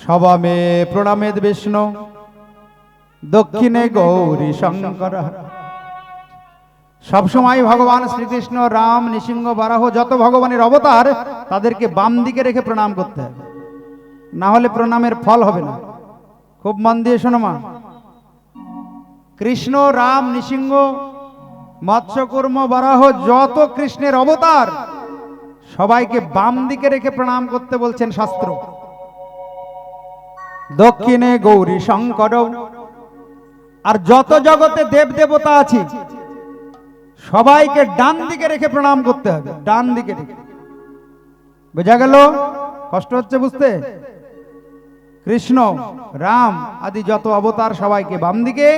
সবামে প্রণামেদ বিষ্ণু দক্ষিণে গৌরী শঙ্কর। সবসময় ভগবান শ্রীকৃষ্ণ, রাম, নৃসিংহ, বারাহ যত ভগবানের অবতার, তাদেরকে বাম দিকে রেখে প্রণাম করতে হবে, না হলে প্রণামের ফল হবে না। খুব মন দিয়ে শোনো মা, কৃষ্ণ, রাম, নৃসিংহ, মৎস্যকূর্ম, বারাহ যত কৃষ্ণের অবতার, সবাইকে বাম দিকে রেখে প্রণাম করতে বলছেন শাস্ত্র। দক্ষিণে গৌরী শঙ্কর। আর যত জগতে দেব দেবতা আছে, সবাইকে ডান দিকে রেখে প্রণাম করতে হবে, ডান দিকে রেখে। বোঝা গেল? কষ্ট হচ্ছে বুঝতে? কৃষ্ণ, রাম আদি যত অবতার সবাইকে বাম দিকে,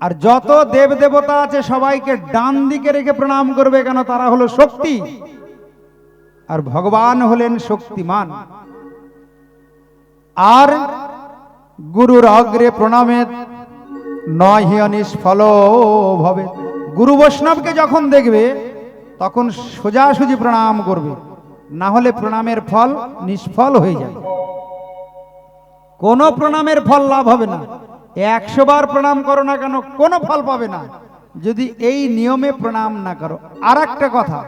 আর যত দেব দেবতা আছে সবাইকে ডান দিকে রেখে প্রণাম করবে। কেন? তারা হলো শক্তি, আর ভগবান হলেন শক্তিমান। আর গুরুর অগ্রে প্রণামে নহি নিষ্ফল ভবে। গুরু বৈষ্ণবকে যখন দেখবে তখন সোজাসুজি প্রণাম করবে, না হলে প্রণামের ফল নিষ্ফল হয়ে যায়। কোনো প্রণামের ফল লাভ হবে না। 100 বার প্রণাম করো না কেন কোনো ফল পাবে না যদি এই নিয়মে প্রণাম না করো। আর একটা কথা,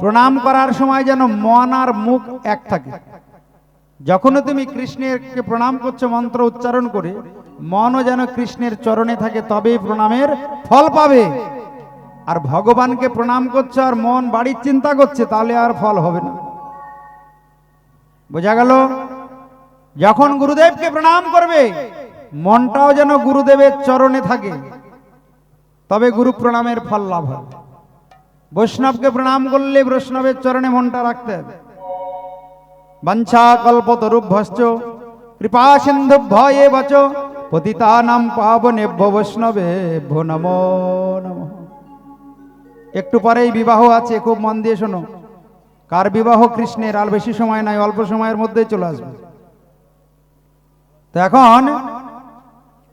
প্রণাম করার সময় যেন মন আর মুখ এক থাকে। যখনই তুমি কৃষ্ণেরকে প্রণাম করছো মন্ত্র উচ্চারণ করে, মনও যেন কৃষ্ণের চরণে থাকে, তবেই প্রণামের ফল পাবে। আর ভগবানকে প্রণাম করছো আর মন বাড়ির চিন্তা করছে, তাহলে আর ফল হবে না। বোঝা গেল? যখন গুরুদেবকে প্রণাম করবে মনটাও যেন গুরুদেবের চরণে থাকে, তবে গুরু প্রণামের ফল লাভ হবে। বৈষ্ণবকে প্রণাম করলে বৈষ্ণবের চরণে মনটা রাখতে হবে। বাঞ্ছা কল্পতরুভ্যশ্চ কৃপা সিন্ধুভ্য এব চ পতিতানাং পাবনেভ্যো বৈষ্ণবেভ্যো নমো নমঃ। একটু পরেই বিবাহ আছে, খুব মন দিয়ে শোনো। কার বিবাহ? কৃষ্ণের। আর বেশি সময় নাই, অল্প সময়ের মধ্যেই চলে আসবে। তো এখন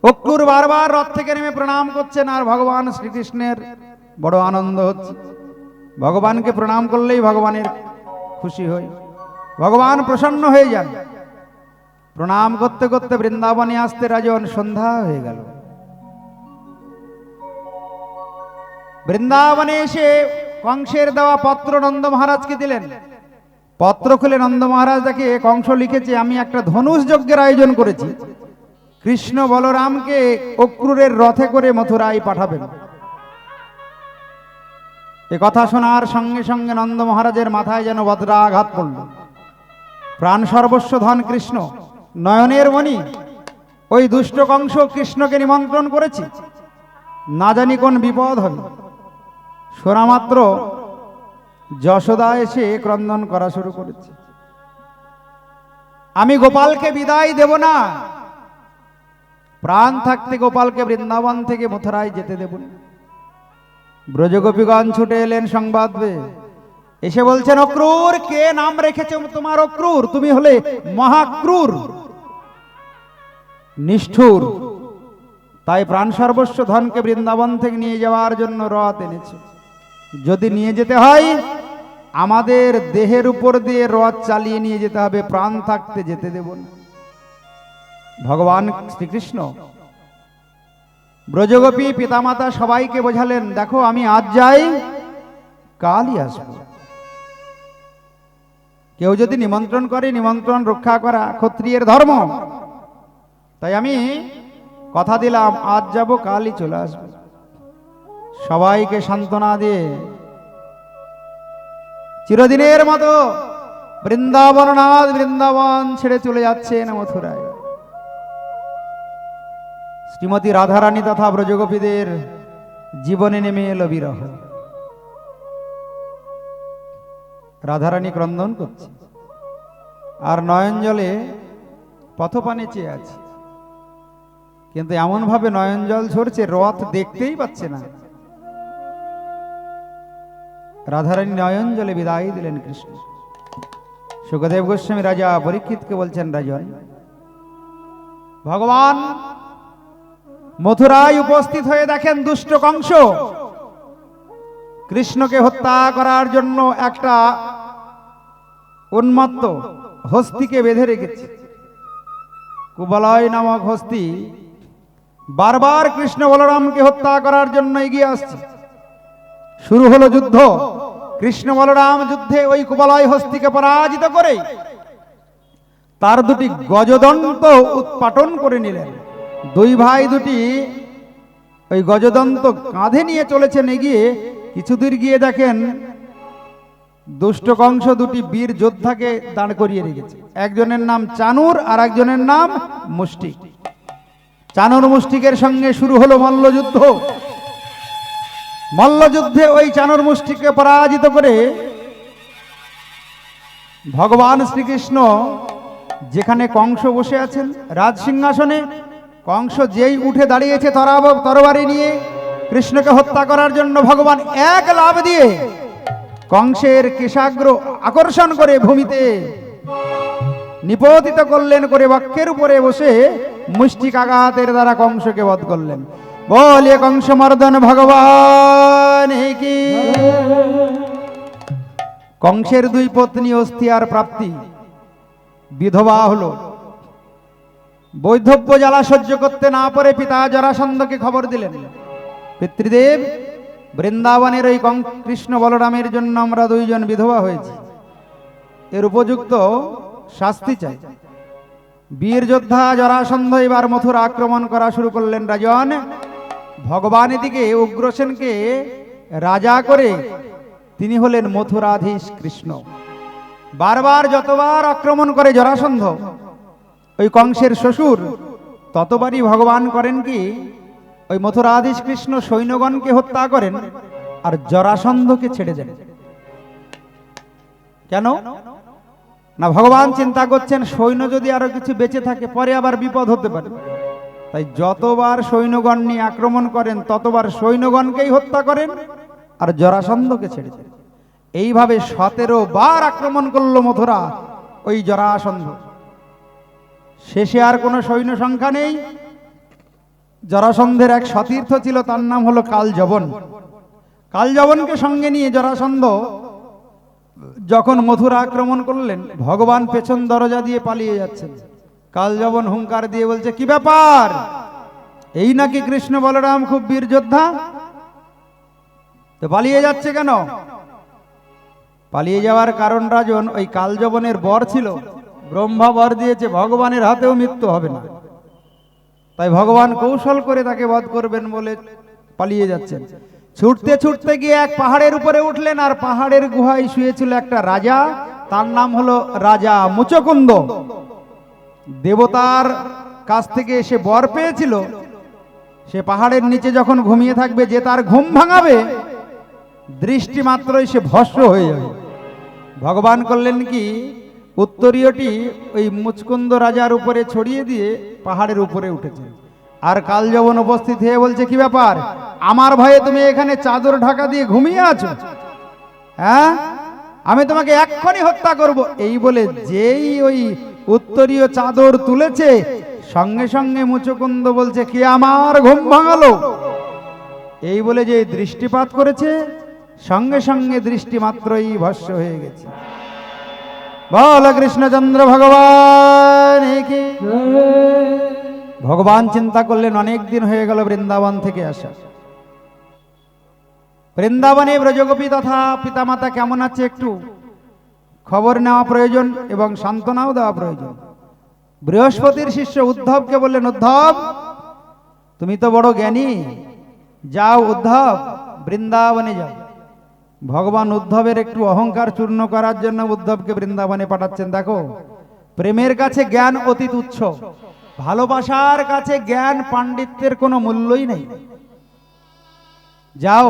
অক্রুর বারবার রথ থেকে নেমে প্রণাম করছেন, আর ভগবান শ্রীকৃষ্ণের বড় আনন্দ হচ্ছে। ভগবানকে প্রণাম করলেই ভগবানের খুশি হয়, ভগবান প্রসন্ন হয়ে যান। প্রণাম করতে করতে বৃন্দাবনে আসতে রাজন সন্ধ্যা হয়ে গেল। বৃন্দাবনে এসে কংসের দেওয়া পত্র নন্দ মহারাজকে দিলেন। পত্র খুলে নন্দ মহারাজ দেখে কংস লিখেছে, আমি একটা ধনুষ যজ্ঞের আয়োজন করেছি, কৃষ্ণ বলরামকে অক্রুরের রথে করে মথুরায় পাঠাবেন। এ কথা শোনার সঙ্গে সঙ্গে নন্দ মহারাজের মাথায় যেন বজ্রাঘাত পড়ল। প্রাণ সর্বস্ব ধন কৃষ্ণ, নয়নের মণি, ওই দুষ্ট কংস কৃষ্ণকে নিমন্ত্রণ করেছি, না জানি কোন বিপদ হবে। শোনা মাত্র যশোদা এসে ক্রন্দন করা শুরু করেছে, আমি গোপালকে বিদায় দেব না, প্রাণ থাকতে গোপালকে বৃন্দাবন থেকে মথুরায় যেতে দেব না। ব্রজগোপীগণ ছুটে এলেন সংবাদ পেয়ে, এসে বলছেন, অক্রুর, কে নাম রেখেছে তোমার অক্রুর? তুমি হলে মহাক্রুর, নিষ্ঠুর, তাই প্রাণ সর্বস্ব ধনকে বৃন্দাবন থেকে নিয়ে যাওয়ার জন্য রথ এনেছে। যদি নিয়ে যেতে হয় আমাদের দেহের উপর দিয়ে রথ চালিয়ে নিয়ে যেতে হবে, প্রাণ থাকতে যেতে দেব না। ভগবান শ্রীকৃষ্ণ ব্রজগোপী পিতামাতা সবাইকে বোঝালেন, দেখো আমি আজ যাই, কালই আসবো। কেউ যদি নিমন্ত্রণ করে, নিমন্ত্রণ রক্ষা করা ক্ষত্রিয়ের ধর্ম। তাই আমি কথা দিলাম, আজ যাব, কালই চলে আসবো। সবাইকে সান্ত্বনা দিয়ে চিরদিনের মতো বৃন্দাবননাথ বৃন্দাবন ছেড়ে চলে যাচ্ছেন মথুরায়। শ্রীমতী রাধারানী তথা ব্রজগোপীদের জীবনে নেমে এলো বিরহ। রাধারানী ক্রন্দন করছে, আর নয়ন জলে পথপানে চেয়ে আছে, কিন্তু এমন ভাবে নয়ন জল ঝরছে রথ দেখতেই পাচ্ছে না। রাধারানী নয়ন জলে বিদায় দিলেন কৃষ্ণ। সুখদেব গোস্বামী রাজা পরীক্ষিতকে বলছেন, রাজন, ভগবান মথুরায় উপস্থিত হয়ে দেখেন দুষ্ট কংস কৃষ্ণকে হত্যা করার জন্য একটা উন্মত্ত হস্তিকে বেঁধে রেখেছে। কুবলয় নামক হস্তি বারবার কৃষ্ণ বলরামকে হত্যা করার জন্য এগিয়ে আসছে। শুরু হলো যুদ্ধ। কৃষ্ণ বলরাম যুদ্ধে ওই কুবলয় হস্তিকে পরাজিত করে তার দুটি গজদন্ত উৎপাটন করে নিলেন। দুই ভাই দুটি ওই গজদন্ত কাঁধে নিয়ে চলেছেন এগিয়ে। কিছুদূর গিয়ে দেখেন দুষ্ট কংস দুটি বীর যোদ্ধাকে দাঁড় করিয়ে রেখেছে। একজনের নাম চানুর আর একজনের নাম মুষ্টিক। চানুর মুষ্টিকের সঙ্গে শুরু হলো মল্লযুদ্ধ। মল্লযুদ্ধে ওই চানুর মুষ্টিকে পরাজিত করে ভগবান শ্রীকৃষ্ণ যেখানে কংস বসে আছেন রাজ সিংহাসনে, কংস যেই উঠে দাঁড়িয়েছে তরবারি নিয়ে কৃষ্ণকে হত্যা করার জন্য, ভগবান এক লাফ দিয়ে কংসের কেশাগ্র আকর্ষণ করে ভূমিতে নিপতিত করলেন, করে বক্ষের উপরে বসে মুষ্টিক আঘাতের দ্বারা কংসকে বধ করলেন। বলিয়ে কংস মর্দন ভগবান কি। কংসের দুই পত্নী অস্থি আর প্রাপ্তি বিধবা হলো। বৈধব্য জ্বালা সহ্য করতে না পারে পিতা জরাসন্ধকে খবর দিলেন, পিতৃদেব, বৃন্দাবনের ওই কৃষ্ণ বলরামের জন্য আমরা দুইজন বিধবা হয়েছি, এর উপযুক্ত শাস্তি চাই। বীর যোদ্ধা জরাসন্ধ এবার মথুরা আক্রমণ করা শুরু করলেন। রাজন ভগবান এদিকে উগ্রসেনকে রাজা করে তিনি হলেন মথুরাধীশ কৃষ্ণ। বারবার যতবার আক্রমণ করে জরাসন্ধ ওই কংসের শ্বশুর, ততবারই ভগবান করেন কি ওই মথুরাধীশ কৃষ্ণ সৈন্যগণকে হত্যা করেন আর জরাসন্ধকে ছেড়ে দেন। কেন না, ভগবান চিন্তা করছেন সৈন্য যদি আরো কিছু বেঁচে থাকে পরে আবার বিপদ হতে পারে, তাই যতবার সৈন্যগণ নিয়ে আক্রমণ করেন ততবার সৈন্যগণকেই হত্যা করেন আর জরাসন্ধকে ছেড়ে দেন। এইভাবে 17 বার আক্রমণ করলো মথুরা ওই জরাসন্ধ। শেষে আর কোনো সৈন্য সংখ্যা নেই। জরাসন্ধের এক সতীর্থ ছিল, তার নাম হলো কালযবন। কালযবনকে সঙ্গে নিয়ে জরাসন্ধ যখন মথুরা আক্রমণ করলেন, ভগবান পেছন দরজা দিয়ে পালিয়ে যাচ্ছেন। কালযবন হুঙ্কার দিয়ে বলছে, কি ব্যাপার, এই নাকি কৃষ্ণ বলরাম খুব বীর যোদ্ধা, তো পালিয়ে যাচ্ছে কেন? পালিয়ে যাওয়ার কারণ রাজন, ওই কালযবনের বর ছিল, ব্রহ্মা বর দিয়েছে ভগবানের হাতেও মৃত্যু হবে না, তাই ভগবান কৌশল করে তাকে বধ করবেন বলে পালিয়ে যাচ্ছেন। ছুটতে ছুটতে গিয়ে এক পাহাড়ের উপরে উঠলেন, আর পাহাড়ের গুহায় শুয়েছিল একটা রাজা, তার নাম হলো রাজা মুচকুন্দ। দেবতার কাছ থেকে সে বর পেয়েছিল, সে পাহাড়ের নিচে যখন ঘুমিয়ে থাকবে, যে তার ঘুম ভাঙাবে দৃষ্টি মাত্রই সে ভস্ম হয়ে যাবে। ভগবান করলেন কি, উত্তরীয়টি ওই মুচকুন্দ রাজার উপরে ছড়িয়ে দিয়ে পাহাড়ের উপরে উঠেছে। আর কালযবন উপস্থিত হয়ে বলছে, কি ব্যাপার, আমার ভয়ে তুমি এখানে চাদর ঢাকা দিয়ে ঘুমিয়ে আছো? হ্যাঁ, আমি তোমাকে এক্ষুনি হত্যা করব। এই বলে যেই ওই উত্তরীয় চাদর তুলেছে, সঙ্গে সঙ্গে মুচকুন্দ বলছে, কে আমার ঘুম ভাঙালো? এই বলে যে দৃষ্টিপাত করেছে, সঙ্গে সঙ্গে দৃষ্টি মাত্রই ভস্ম হয়ে গেছে। বল কৃষ্ণচন্দ্র ভগবান কি। ভগবান চিন্তা করলেন, অনেক দিন হয়ে গেল বৃন্দাবন থেকে আসা, বৃন্দাবনে ব্রজগোপী তথা পিতামাতা কেমন আছে একটু খবর নেওয়া প্রয়োজন এবং সান্ত্বনাও দেওয়া প্রয়োজন। বৃহস্পতির শিষ্য উদ্ধবকে বললেন, উদ্ধব তুমি তো বড় জ্ঞানী, যাও উদ্ধব বৃন্দাবনে যাও। ভগবান উদ্ধবের একটু অহংকার চূর্ণ করার জন্য উদ্ধবকে বৃন্দাবনে পাঠাচ্ছেন। দেখো, প্রেমের কাছে জ্ঞান অতি তুচ্ছ, ভালোবাসার কাছে জ্ঞান পাণ্ডিত্যের কোনো মূল্যই নেই। যাও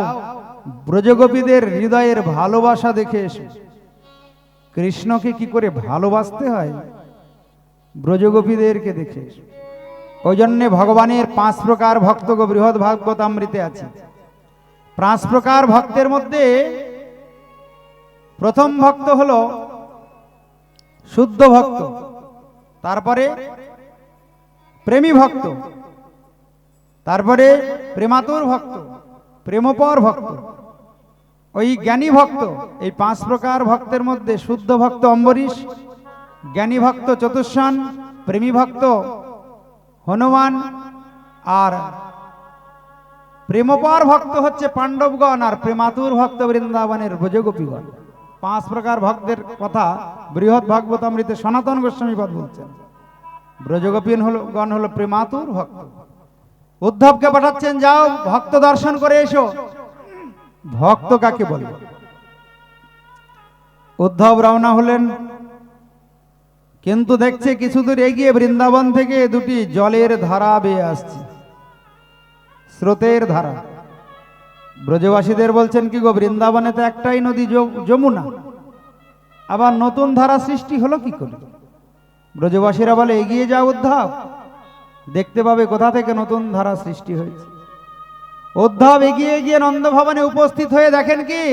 ব্রজগোপীদের হৃদয়ের ভালোবাসা দেখে এসো, কৃষ্ণকে কি করে ভালোবাসতে হয় ব্রজগোপীদেরকে দেখে এসো। ওই জন্যে ভগবানের 5 প্রকার ভক্ত গো বৃহৎ ভাগবতামৃতে আছে। 5 প্রকার ভক্তের মধ্যে প্রথম ভক্ত হলো শুদ্ধ ভক্ত, তারপরে প্রেমী ভক্ত, তারপরে প্রেমাতুর ভক্ত, প্রেমপর ভক্ত, ওই জ্ঞানী ভক্ত। এই 5 প্রকার ভক্তের মধ্যে শুদ্ধ ভক্ত অম্বরীশ, জ্ঞানী ভক্ত চতুষ্ষণ, প্রেমী ভক্ত হনুমান, আর প্রেমপর ভক্ত হচ্ছে পাণ্ডবগণ, আর প্রেমাতুর ভক্ত বৃন্দাবনের ব্রজগোপীগণ। 5 প্রকার ভক্তের কথা বৃহৎ ভাগবতামৃতে সনাতন গোস্বামী পদ বলছেন। ব্রজগোপীগণ হলো প্রেমাতুর ভক্ত। উদ্ধবকে পাঠাচ্ছেন, যাও ভক্ত দর্শন করে এসো। ভক্ত কাকে বলে? উদ্ধব রওনা হলেন, কিন্তু দেখছে কিছু দূর এগিয়ে বৃন্দাবন থেকে 2টি জলের ধারা বেয়ে আসছে, স্রোতের ধারা। ব্রজবাসীদের বলছেন, কি গো, বৃন্দাবনে তো একটাই নদী যমুনা, আবার নতুন ধারা সৃষ্টি হলো কি করে? ব্রজবাসীরা বলে, এগিয়ে যাও উদ্ধব, দেখতে পাবে কোথা থেকে নতুন ধারা সৃষ্টি হয়েছে। উদ্ধব এগিয়ে গিয়ে নন্দভবনে উপস্থিত হয়ে দেখেন কি,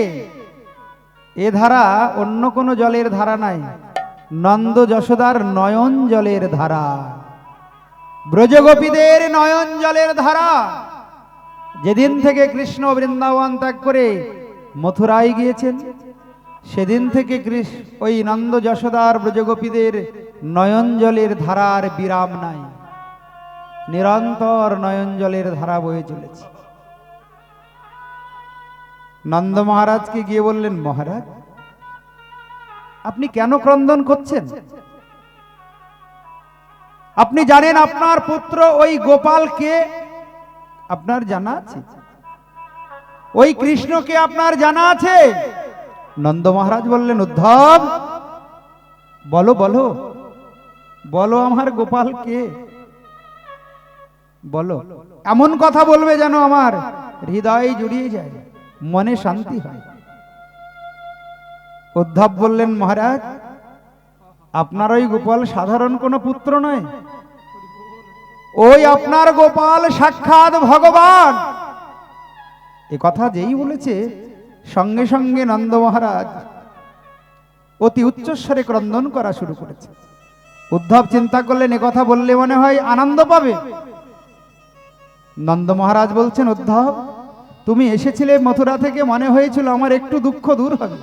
এ ধারা অন্য কোনো জলের ধারা নাই, নন্দ যশোদার নয়ন জলের ধারা, ব্রজগোপীদের নয়ন জলের ধারা। যেদিন থেকে কৃষ্ণ বৃন্দাবন ত্যাগ করে মথুরায় গিয়েছেন, সেদিন থেকে ওই নন্দ যশোদার ব্রজগোপীদের নয়ন জলের ধারার বিরাম নাই। নিরন্তর নয়ন জলের ধারা বয়ে চলেছে। নন্দ মহারাজকে গিয়ে বললেন, মহারাজ আপনি কেন ক্রন্দন করছেন? আপনি জানেন আপনার পুত্র ওই গোপালকে আপনার জানা আছে? ওই কৃষ্ণকে আপনার জানা আছে? নন্দ মহারাজ বললেন, উদ্ধব বলো বলো বলো, আমার গোপাল কে? বলো, এমন কথা বলবে যেন আমার হৃদয় জুড়িয়ে যায়, মনে শান্তি হয়। উদ্ধব বললেন, মহারাজ আপনার ওই গোপাল সাধারণ কোনো পুত্র নয়, ওই আপনার গোপাল সাক্ষাৎ ভগবান। এ কথা যেই বলেছে সঙ্গে সঙ্গে নন্দ মহারাজ অতি উচ্চস্বরে ক্রন্দন করা শুরু করেছে। উদ্ধব চিন্তা করলেন, এ কথা বললে মনে হয় আনন্দ পাবে। নন্দ মহারাজ বলছেন, উদ্ধব তুমি এসেছিলে মথুরা থেকে, মনে হয়েছিল আমার একটু দুঃখ দূর হবে,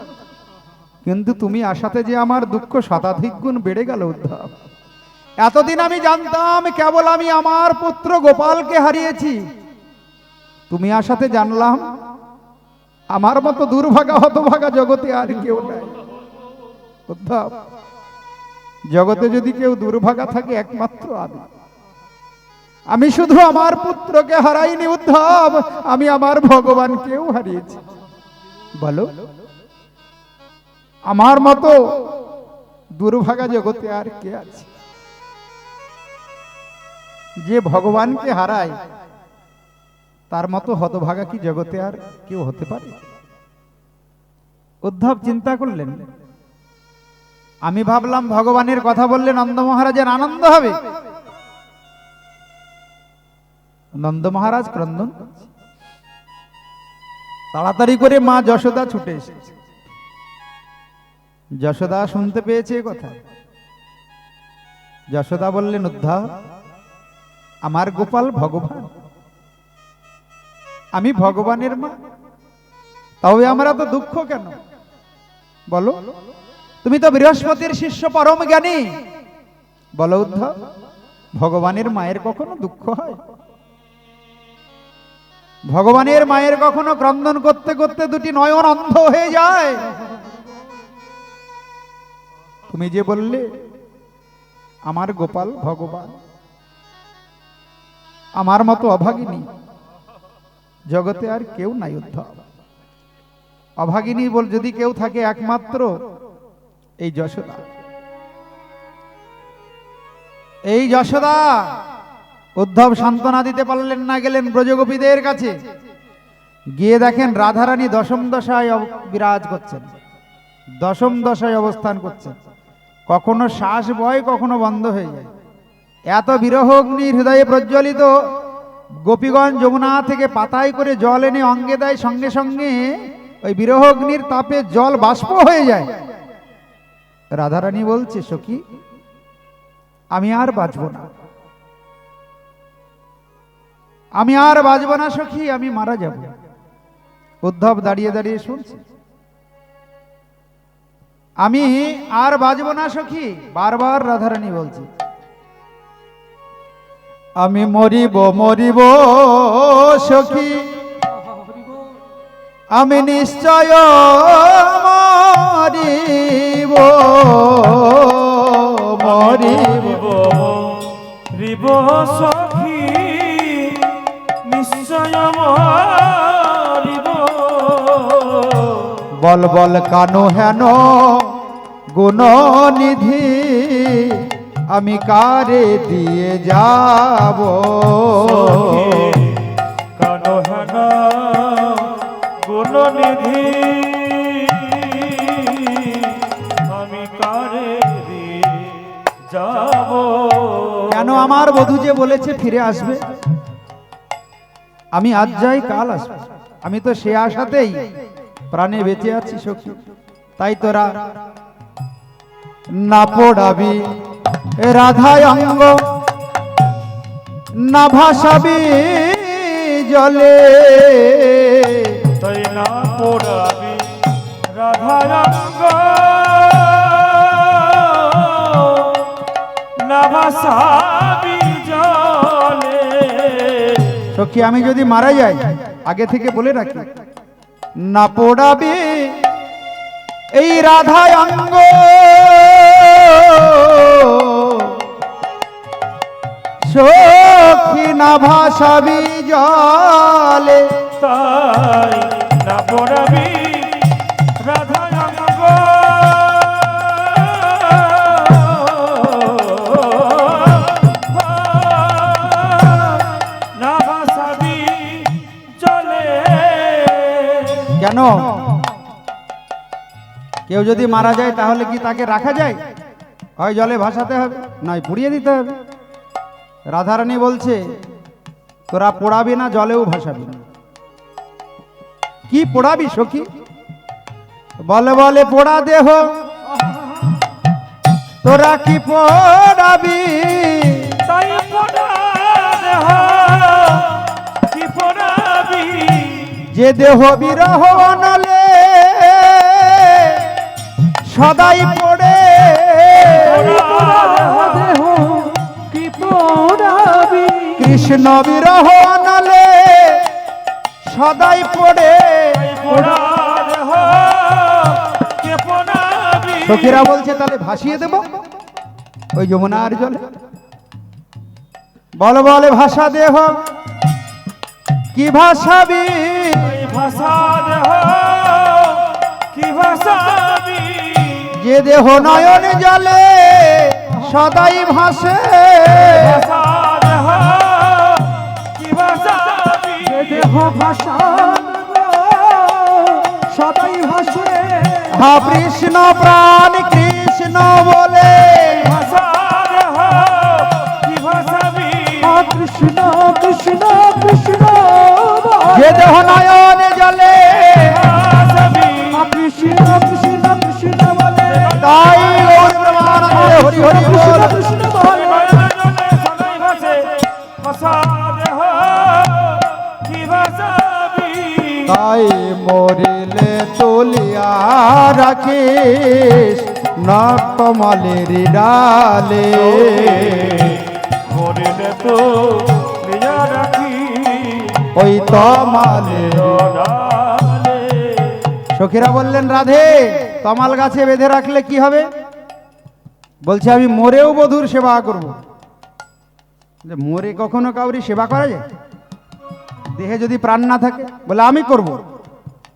কিন্তু তুমি আসাতে যে আমার দুঃখ শতাধিক গুণ বেড়ে গেল। উদ্ধব এতদিন আমি জানতাম কেবল আমি আমার পুত্র গোপালকে হারিয়েছি, তুমি আসাতে জানলাম আমার মতো দুর্ভাগা হতভাগা জগতে আর কেউ নাই। উদ্ধব জগতে যদি কেউ দুর্ভাগা থাকে একমাত্র আমি। আমি শুধু আমার পুত্রকে হারাইনি উদ্ধব, আমি আমার ভগবানকেও হারিয়েছি। বলো আমার মতো দুর্ভাগা জগতে আর কে আছে? যে ভগবানকে হারায় তার মতো হতভাগা কি জগতে আর কেউ হতে পারে? উদ্ধব চিন্তা করলেন, আমি ভাবলাম ভগবানের কথা বললে নন্দ মহারাজের আনন্দ হবে। নন্দ মহারাজ ক্রন্দন করছে। তাড়াতাড়ি করে মা যশোদা ছুটে এসেছে। যশোদা শুনতে পেয়েছে কথা। যশোদা বললেন, উদ্ধব আমার গোপাল ভগবান, আমি ভগবানের মা, তবে আমরা তো দুঃখ কেন? বলো, তুমি তো বৃহস্পতির শিষ্য পরম জ্ঞানী, বলো উদ্ধব ভগবানের মায়ের কখনো দুঃখ হয়? ভগবানের মায়ের কখনো ক্রন্দন করতে করতে দুটি নয়ন অন্ধ হয়ে যায়? তুমি যে বললে আমার গোপাল ভগবান, আমার মতো অভাগিনী জগতে আর কেউ নাই। উদ্ধব অভাগিনী বল যদি কেউ থাকে একমাত্র এই যশোদা। এই যশোদা উদ্ধব সান্ত্বনা দিতে পারলেন না, গেলেন ব্রজগোপীদের কাছে। গিয়ে দেখেন রাধারানী দশম দশায় বিরাজ করছেন, দশম দশায় অবস্থান করছেন। কখনো শ্বাস বয়, কখনো বন্ধ হয়ে যায়। এত বিরহ অগ্নি হৃদয়ে প্রজ্বলিত, গোপীগণ যমুনা থেকে পাতায় করে জল এনে অঙ্গে দেয়, সঙ্গে সঙ্গে ওই বিরহ অগ্নির তাপে জল বাষ্প হয়ে যায়। রাধারানী বলছে, সখী আমি আর বাঁচব না, আমি আর বাঁচব না সখী, আমি মারা যাব। উদ্ধব দাঁড়িয়ে দাঁড়িয়ে শুনছে, আমি আর বাঁচব না সখী, বারবার রাধারানী বলছে, আমি মরিব মরিব সখী, আমি নিশ্চয় মরিব মরিব মরিব সখী, নিশ্চয় মরিব। বল বল কানো হেন গুণ নিধি, আমি কারে দিয়ে যাব? কানো হেন গুণ নিধি, আমি কারে দিয়ে যাব? কেন আমার বধূ যে বলেছে ফিরে আসবে, আমি আজ যাই কাল আসবে, আমি তো সে আশাতেই প্রাণে বেঁচে আছি সখী। তাই তোরা না পড়াবি রাধায় অঙ্গ, না ভাসাবি জলে, তাই না পড়াবি রাধারঙ্গ, না ভাসাবি জলে। সখী আমি যদি মারা যাই, আগে থেকে বলে রাখি, না পোড়াবে এই রাধা অঙ্গ, সখী না ভাসাবি জলে। তাই না পড়াবি রাধা অঙ্গ, না ভাসাবি জলে। কেন? কেউ যদি মারা যায় তাহলে কি তাকে রাখা যায়? হয় জলে ভাসাতে হবে, নয় পুড়িয়ে দিতে হবে। রাধারানী বলছে তোরা পোড়াবি না, জলেও ভাসাবি না। কি পোড়াবি সখী? বলে বলে পোড়া দেহ তোরা কি পোড়াবি? তাই পোড়া দেহ কি পোড়াবি? যে দেহ বিরহ অনলে সদাই পড়ে, দেহ কি পোড়াবি? কৃষ্ণ বিরহ অনলে সদাই পড়ে। পোড়া দেহ কে পোড়াবি? সখীরা বলছে তাহলে ভাসিয়ে দেব ওই যমুনার জলে। বল বলে ভাষা দেহ কি ভাসাবি? ওই ভাষা দেহ কি ভাষাবি? যে দেহ নয়ন জলে সদাই ভাসে, ভাষা দেহ কি ভাষাবি? দেহ ভাষা সদাই ভাসে, হা কৃষ্ণ প্রাণ কৃষ্ণ বলে। ভাষা দেহ কি ভাষাবি? কৃষ্ণ কৃষ্ণ কৃষ্ণ যে দেহ নয়ন জলে ভাষাবি। কৃষ্ণ কৃষ্ণ কৃষ্ণ বলে, তাই গৌর প্রেমানন্দে হরি হরি বল। কৃষ্ণ বলে। সদাই ভাসে ভাষা দেহ কি ভাষাবি? তাই মরিলে তুলিয়া রাখিস নটকমলের ডালে। মরিলে তো লিয়া রাখি ওই তমালের ডালে। সখীরা বললেন রাধে তমাল গাছে বেঁধে রাখলে কি হবে? বলছে আমি মরেও বধূর সেবা করব। যে মরে কখনো কাউরি সেবা করা যায়? দেহে যদি প্রাণ না থাকে? বলে আমি করব।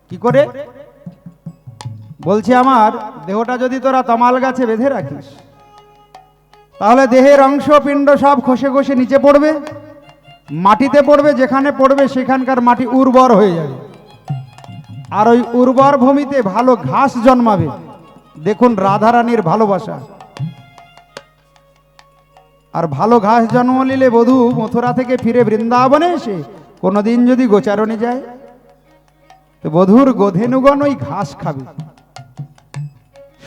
কি করে? বলছে আমার দেহটা যদি তোরা তমাল গাছে বেঁধে রাখিস তাহলে দেহের অংশ পিণ্ড সব খসে খসে নিচে পড়বে, মাটিতে পড়বে, যেখানে পড়বে সেখানকার মাটি উর্বর হয়ে যাবে, আর ওই উর্বর ভূমিতে ভালো ঘাস জন্মাবে। দেখুন রাধারানীর ভালোবাসা। আর ভালো ঘাস জন্ম নিলে বধূ মথুরা থেকে ফিরে বৃন্দাবনে এসে কোনোদিন যদি গোচারণে যায় তো বধূর গোধেনুগণ ওই ঘাস খাবে।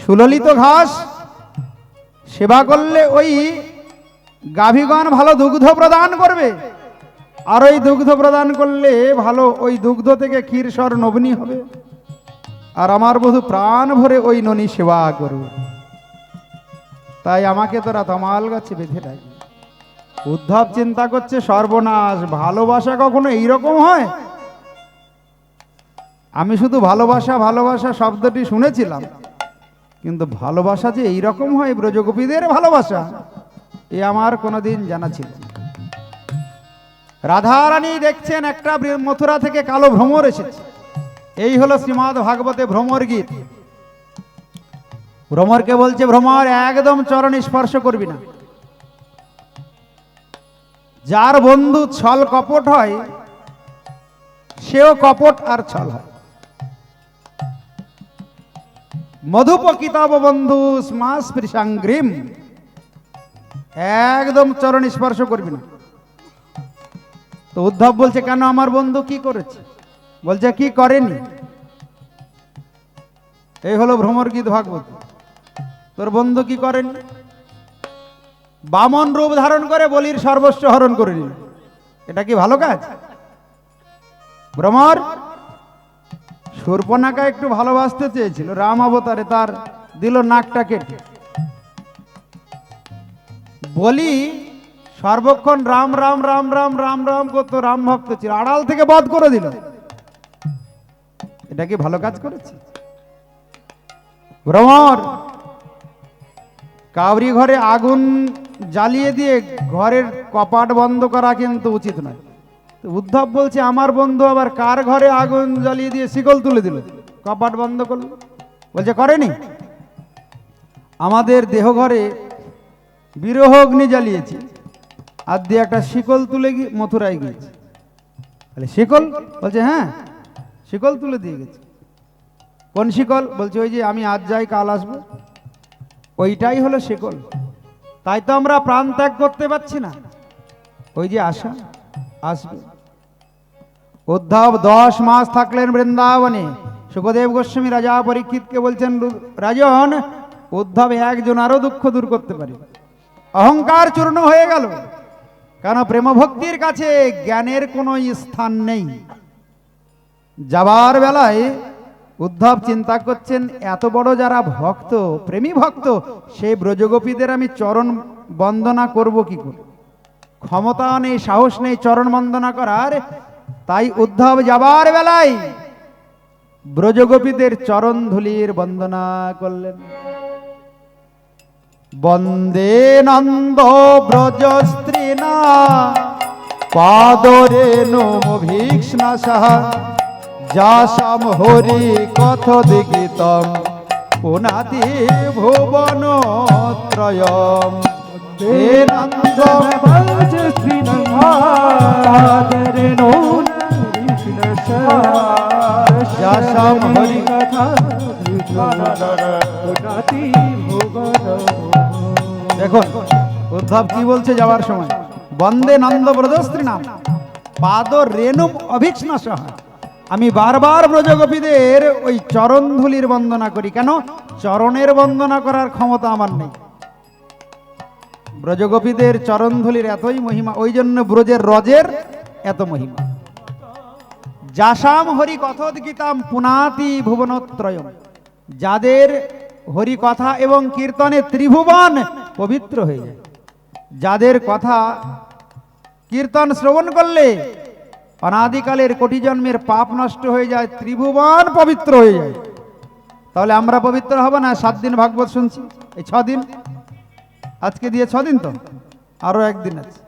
সুললিত ঘাস সেবা করলে ওই গাভীগণ ভালো দুগ্ধ প্রদান করবে, আর ওই দুগ্ধ প্রদান করলে ভালো ওই দুগ্ধ থেকে ক্ষীরসর নবনী হবে, আর আমার বধূ প্রাণ ভরে ওই ননী সেবা করবে। তাই আমাকে তোরা তমাল গাছে বেঁধে রাখবি। উদ্ধব চিন্তা করছে সর্বনাশ, ভালোবাসা কখনো এইরকম হয়? আমি শুধু ভালোবাসা ভালোবাসা শব্দটি শুনেছিলাম, কিন্তু ভালোবাসা যে এইরকম হয় ব্রজগোপীদের ভালোবাসা এ আমার কোনোদিন জানা ছিল না। রাধারানী দেখছেন একটা মথুরা থেকে কালো ভ্রমর এসেছে। এই হলো শ্রীমদ্ ভাগবতে ভ্রমর গীত। ভ্রমরকে বলছে ভ্রমর একদম চরণ স্পর্শ করবি না। যার বন্ধু ছল কপট হয় সেও কপট আর ছল হয়। মধুপকিতব বন্ধু স্মাস্পৃশাঙ্গ্রিম, একদম চরণ স্পর্শ করবি না। তো উদ্ধব বলছে কেন, আমার বন্ধু কি করেছে? বলছে কি করেনি। এই হলো ভ্রমর গীত ভাগবত। তোর বন্ধু কি করেনি? বামন রূপ ধারণ করে বলির সর্বস্ব হরণ করে নিল। এটা কি ভালো কাজ? ভ্রমর শূর্পণখা একটু ভালোবাসতে চেয়েছিল, রাম অবতারে তার দিল নাকটা কেটে। বলি সর্বক্ষণ রাম রাম রাম রাম রাম রাম করতো, রাম ভক্ত ছিল, আড়াল থেকে বধ করে দিল। এটা কি ভালো কাজ করেছে? ভ্রমর কাউরি ঘরে আগুন জ্বালিয়ে দিয়ে ঘরের কপাট বন্ধ করা কিন্তু উচিত নয়। তো উদ্ধব বলছে আমার বন্ধু আবার কার ঘরে আগুন জ্বালিয়ে দিয়ে শিকল তুলে দিল, কপাট বন্ধ করলো? বলছে করেনি, আমাদের দেহ ঘরে বিরহ অগ্নি জ্বালিয়েছি, আর দিয়ে একটা শিকল তুলে গিয়ে মথুরায় গিয়েছে। তাহলে শিকল? বলছে হ্যাঁ, শিকল তুলে দিয়ে গেছে। কোন শিকল? বলছে ওই যে আমি আজ যাই কাল আসবো, ওইটাই হলো শিকল। তাই তো আমরা প্রাণ ত্যাগ করতে পারছি না, ওই যে আশা আসবে। উদ্ধব 10 মাস থাকলেন বৃন্দাবনে। সুখদেব গোস্বামী রাজা পরীক্ষিতকে বলছেন, রাজন, উদ্ধব একজন আরো দুঃখ দূর করতে পারে। অহংকার চূর্ণ হয়ে গেল, কারণ প্রেম ভক্তির কাছে জ্ঞানের কোনো স্থান নেই। যাবার বেলায় উদ্ধব চিন্তা করছেন, এত বড় যারা ভক্ত, প্রেমী ভক্ত, সেই ব্রজগোপীদের আমি চরণ বন্দনা করব কি করে? ক্ষমতা নেই, সাহস নেই চরণ বন্দনা করার। তাই উদ্ধব যাবার বেলায় ব্রজগোপীদের চরণ ধুলির বন্দনা করলেন। বন্দে নন্দ ব্রজ স্ত্রীনা পাদরেণু ভীক্ষ্ণা সাহা যাসাম হরি কথ দিগিতম পুনাতি ভুবন ত্রয়ম। হে নন্দ ব্রজ শ্রীনাথের কৃষ্ণ যাসাম হরি কথা পুনাতি ভুবন। দেখুন উদ্ধব কি বলছে যাওয়ার সময়, বন্দে নন্দ ব্রজস্ত্রী নাম পাদ রেণুম অভীক্ষ্ণ সাহা। আমি বারবার ব্রজগোপীদের ওই চরণ ধুলির বন্দনা করি। কেন? চরণের বন্দনা করার ক্ষমতা আমার নেই। ব্রজগোপীদের চরণ ধুলির এতই মহিমা, ওই জন্য ব্রজের রজের এত মহিমা। যাসাম হরি কথোদ্গীতাম পুনাতি ভুবনত্রয়ম। যাদের হরি কথা এবং কীর্তনে ত্রিভুবন পবিত্র হয়ে যায়, যাদের কথা কীর্তন শ্রবণ করলে অনাদিকালের কোটি জন্মের পাপ নষ্ট হয়ে যায়, ত্রিভুবন পবিত্র হয়ে যায়। তাহলে আমরা পবিত্র হব না? 7 দিন ভাগবত শুনছি, এই 6 দিন, আজকে দিয়ে 6 দিন, তো আরো একদিন আছে।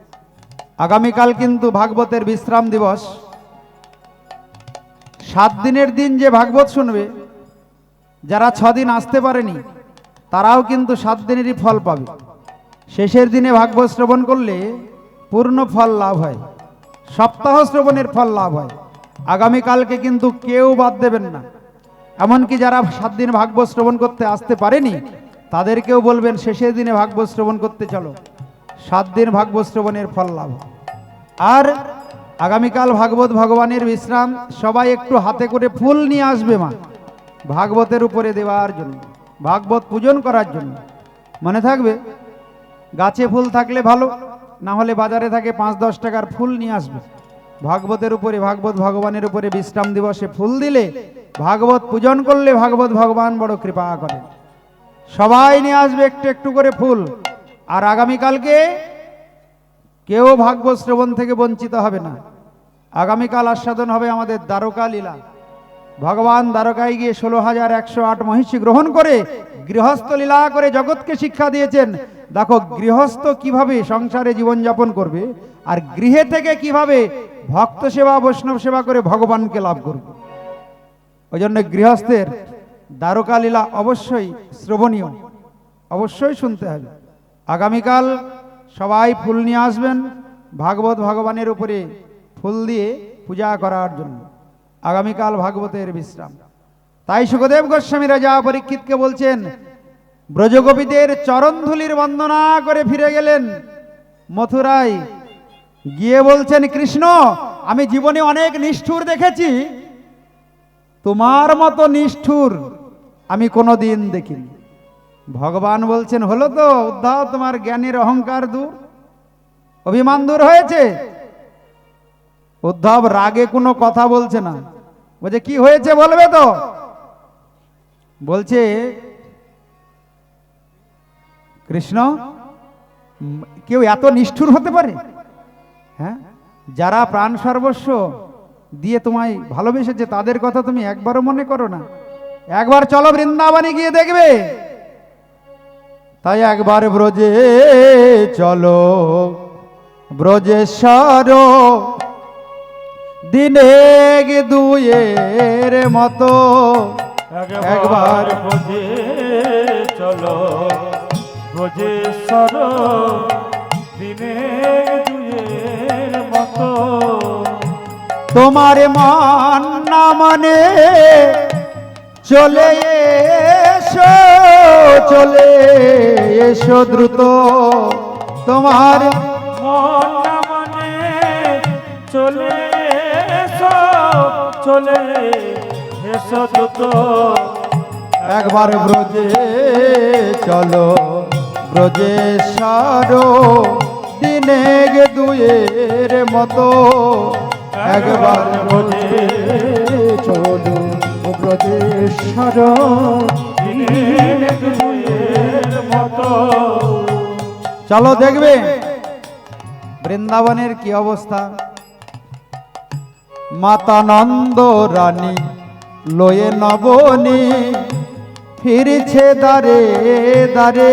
আগামীকাল কিন্তু ভাগবতের বিশ্রাম দিবস। 7 দিনের দিন যে ভাগবত শুনবে, যারা 6 দিন আসতে পারেনি তারাও কিন্তু 7 দিনেরই ফল পাবে। শেষের দিনে ভাগবত শ্রবণ করলে পূর্ণ ফল লাভ হয়, সপ্তাহ শ্রবণের ফল লাভ হয়। আগামীকালকে কিন্তু কেউ বাদ দেবেন না। এমনকি যারা 7 দিন ভাগবত শ্রবণ করতে আসতে পারেনি তাদেরকেও বলবেন শেষের দিনে ভাগবত শ্রবণ করতে চলো, 7 দিন ভাগবত শ্রবণের ফল লাভ। আর আগামীকাল ভাগবত ভগবানের বিশ্রাম, সবাই একটু হাতে করে ফুল নিয়ে আসবে মা, ভাগবতের উপরে দেওয়ার জন্য, ভাগবত পূজন করার জন্য। মনে থাকবে, গাছে ফুল থাকলে ভালো, না হলে বাজারে থাকে 5-10 টাকার ফুল নিয়ে আসবে। ভাগবতের উপরে, ভাগবত ভগবানের উপরে বিশ্রাম দিবসে ফুল দিলে, ভাগবত পূজন করলে ভাগবত ভগবান বড় কৃপা করেন। সবাই নিয়ে আসবে একটু একটু করে ফুল। আর আগামীকালকে কেউ ভাগবত শ্রবণ থেকে বঞ্চিত হবে না। আগামীকাল আস্বাদন হবে আমাদের দ্বারকা লীলা। ভগবান দ্বারকায় গিয়ে 16,108 মহিষী গ্রহণ করে গৃহস্থ লীলা করে জগৎকে শিক্ষা দিয়েছেন। দেখো গৃহস্থ কিভাবে সংসারে জীবনযাপন করবে, আর গৃহে থেকে কিভাবে ভক্ত সেবা বৈষ্ণব সেবা করে ভগবানকে লাভ করবে। ওই জন্য গৃহস্থের দ্বারকা লীলা অবশ্যই শ্রবণীয়, অবশ্যই শুনতে হবে। আগামীকাল সবাই ফুল নিয়ে আসবেন ভাগবত ভগবানের উপরে ফুল দিয়ে পূজা করার জন্য। আগামীকাল ভাগবতের বিশ্রাম। তাই সুখদেব গোস্বামী রাজা পরীক্ষিতকে বলছেন, ব্রজগোপীদের চরণধুলির বন্দনা করে ফিরে গেলেন মথুরায়। গিয়ে বলছেন, কৃষ্ণ, আমি জীবনে অনেক নিষ্ঠুর দেখেছি, তোমার মতো নিষ্ঠুর আমি কোনোদিন দেখিনি। ভগবান বলছেন, হলো তো উদ্ধব, তোমার জ্ঞানের অহংকার দূর, অভিমান দূর হয়েছে। উদ্ধব রাগে কোনো কথা বলছে না, বলছে কি হয়েছে বলবে তো? বলছে, কৃষ্ণ কেউ এত নিষ্ঠুর হতে পারে? হ্যাঁ, যারা প্রাণ সর্বস্ব দিয়ে তোমায় ভালোবেসেছে তাদের কথা তুমি একবারও মনে করো না? একবার চলো বৃন্দাবনে গিয়ে দেখবে। তাই একবার ব্রজে চলো, ব্রজেশ্বর দিনে দুয়ের মতো একবার ব্রজে চলো, ব্রজেশ্বর দিনে দুয়ের মতো। তোমার মন না মানে চলে এসো, চলে এসো দ্রুত। তোমার মন না মানে চলে এসো, চলে এসো দ্রুত। একবার ব্রজে চলো, ব্রজেশ্বর দিনে দুয়ের মতো। একবার ব্রজে চলো ব্রজেশ্বর দিনে দুয়ের মতো। চলো দেখবে বৃন্দাবনের কি অবস্থা। মাতা নন্দ রানী লয়ে নবনী ফিরছে দারে দারে।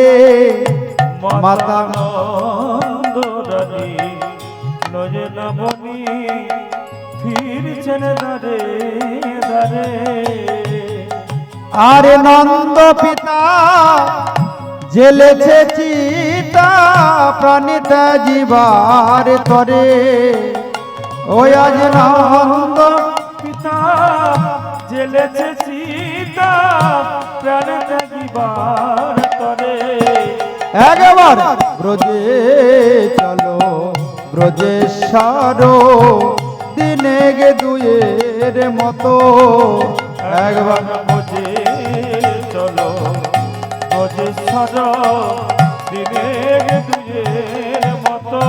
মাতা নন্দ রানী লয়ে নবনী ফিরছেন দারে দারে। আরে নন্দ পিতা জেলেছে চিতা প্রাণিতা জীবার তরে। ওই আজ নন্দ পিতা জেলেছে সীতা প্রাণ ত্যাগিবার তরে। একবার ব্রজে চলো, ব্রজেশ্বর দিনে দুয়ের মতো। একবার ব্রজে চলো, ব্রজেশ্বর দিনে দুয়ের মতো।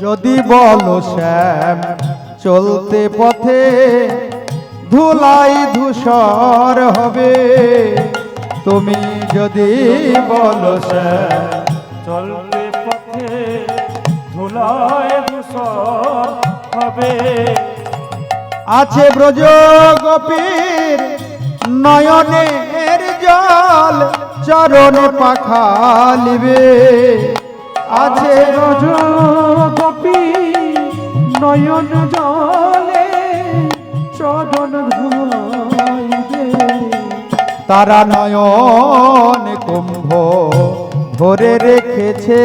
যদি বলো শ্যাম চলতে পথে ধুলাই ধূসর হবে। তুমি যদি বলো শ্যাম চলতে পথে ধুলায় ধূসর হবে। আছে ব্রজ গোপীর নয়নের জল চরণে পাখালিবে। আছে ব্রজ গোপী নয়ন জলে চরণ ধুলাইবে। তারা নয়ন কুম্ভ ভরে রেখেছে।